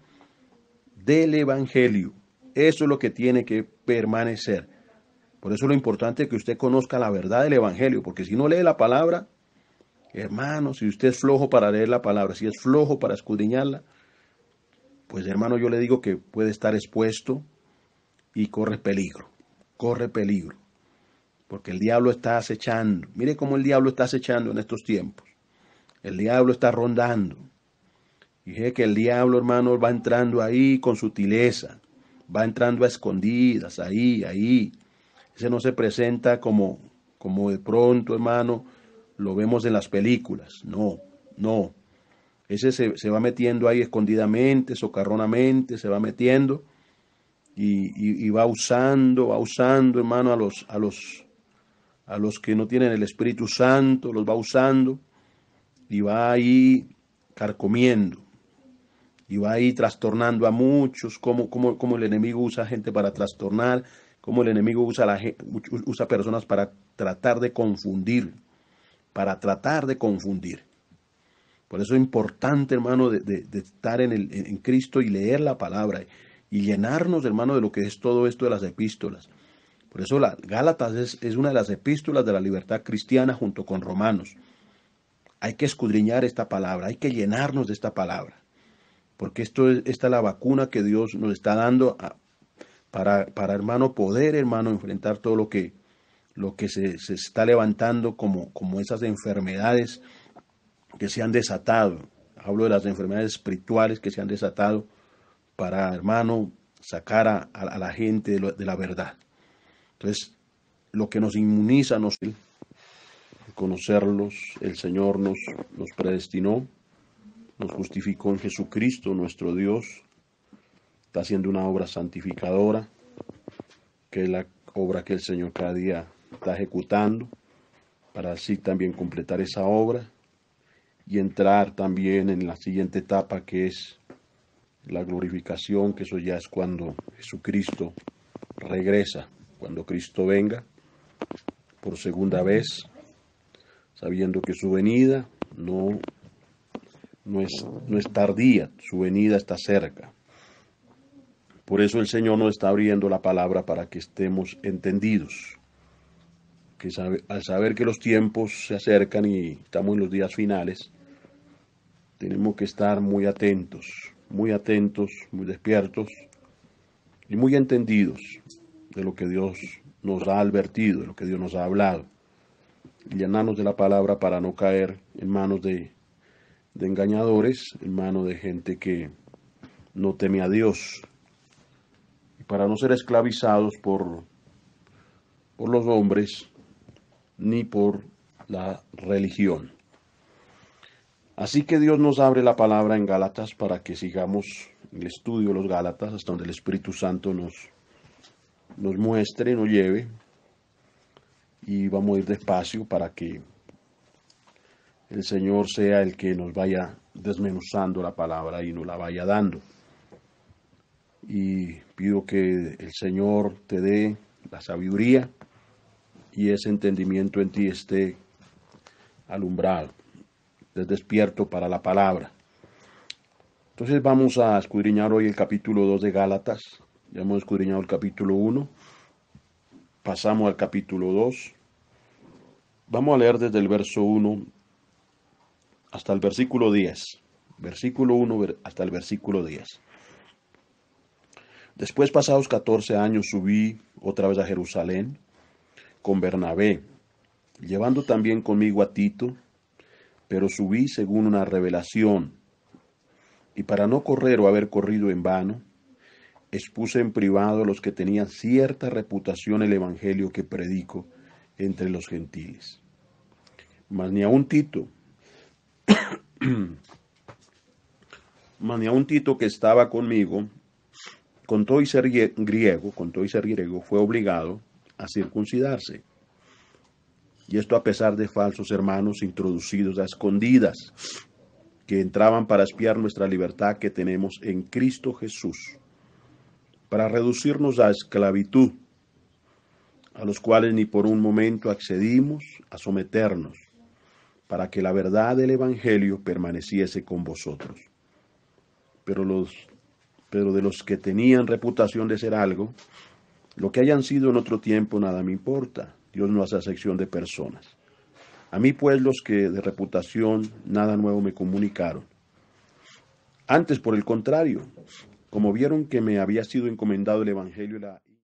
del Evangelio. Eso es lo que tiene que permanecer. Por eso lo importante es que usted conozca la verdad del Evangelio, porque si no lee la palabra, hermano, si usted es flojo para leer la palabra, si es flojo para escudriñarla, pues hermano, yo le digo que puede estar expuesto y corre peligro, porque el diablo está acechando. Mire cómo el diablo está acechando en estos tiempos. El diablo está rondando. Y dije que el diablo, hermano, va entrando ahí con sutileza, va entrando a escondidas, ahí. Ese no se presenta como de pronto, hermano, lo vemos en las películas. No. Ese se va metiendo ahí escondidamente, socarronamente, se va metiendo y va usando, hermano, a los que no tienen el Espíritu Santo, los va usando y va ahí carcomiendo y va ahí trastornando a muchos, como el enemigo usa gente para trastornar, como el enemigo usa personas para tratar de confundir, Por eso es importante, hermano, de estar en Cristo y leer la palabra y llenarnos, hermano, de lo que es todo esto de las epístolas. Por eso Gálatas es una de las epístolas de la libertad cristiana junto con Romanos. Hay que escudriñar esta palabra, hay que llenarnos de esta palabra, porque esta es la vacuna que Dios nos está dando para hermano, poder, hermano, enfrentar todo lo que se está levantando como esas enfermedades que se han desatado. Hablo de las enfermedades espirituales que se han desatado para, hermano, sacar a la gente de la verdad. Entonces, lo que nos inmuniza, conocerlos, el Señor nos predestinó, nos justificó en Jesucristo, nuestro Dios. Está haciendo una obra santificadora, que es la obra que el Señor cada día está ejecutando, para así también completar esa obra y entrar también en la siguiente etapa, que es la glorificación, que eso ya es cuando Jesucristo regresa, cuando Cristo venga por segunda vez, sabiendo que su venida no es tardía, su venida está cerca. Por eso el Señor nos está abriendo la palabra para que estemos entendidos, que al saber que los tiempos se acercan y estamos en los días finales, tenemos que estar muy atentos, muy despiertos y muy entendidos de lo que Dios nos ha advertido, de lo que Dios nos ha hablado. Y llenarnos de la palabra para no caer en manos de engañadores, en manos de gente que no teme a Dios. Y para no ser esclavizados por los hombres ni por la religión. Así que Dios nos abre la palabra en Gálatas para que sigamos el estudio de los Gálatas hasta donde el Espíritu Santo nos muestre, nos lleve, y vamos a ir despacio para que el Señor sea el que nos vaya desmenuzando la palabra y nos la vaya dando. Y pido que el Señor te dé la sabiduría y ese entendimiento en ti esté alumbrado, estés despierto para la palabra. Entonces vamos a escudriñar hoy el capítulo 2 de Gálatas. Ya hemos escudriñado el capítulo 1. Pasamos al capítulo 2. Vamos a leer desde el verso 1 hasta el versículo 10. Versículo 1 hasta el versículo 10. Después, pasados 14 años, subí otra vez a Jerusalén con Bernabé, llevando también conmigo a Tito, pero subí según una revelación, y para no correr o haber corrido en vano, expuse en privado a los que tenían cierta reputación el evangelio que predico entre los gentiles. Mas ni aun Tito, que estaba conmigo, con todo y ser griego, fue obligado a circuncidarse. Y esto a pesar de falsos hermanos introducidos a escondidas, que entraban para espiar nuestra libertad que tenemos en Cristo Jesús, para reducirnos a esclavitud, a los cuales ni por un momento accedimos a someternos, para que la verdad del Evangelio permaneciese con vosotros. Pero de los que tenían reputación de ser algo, Lo que hayan sido en otro tiempo nada me importa. Dios no hace acepción de personas. A mí pues los que de reputación nada nuevo me comunicaron. Antes, por el contrario, como vieron que me había sido encomendado el Evangelio y la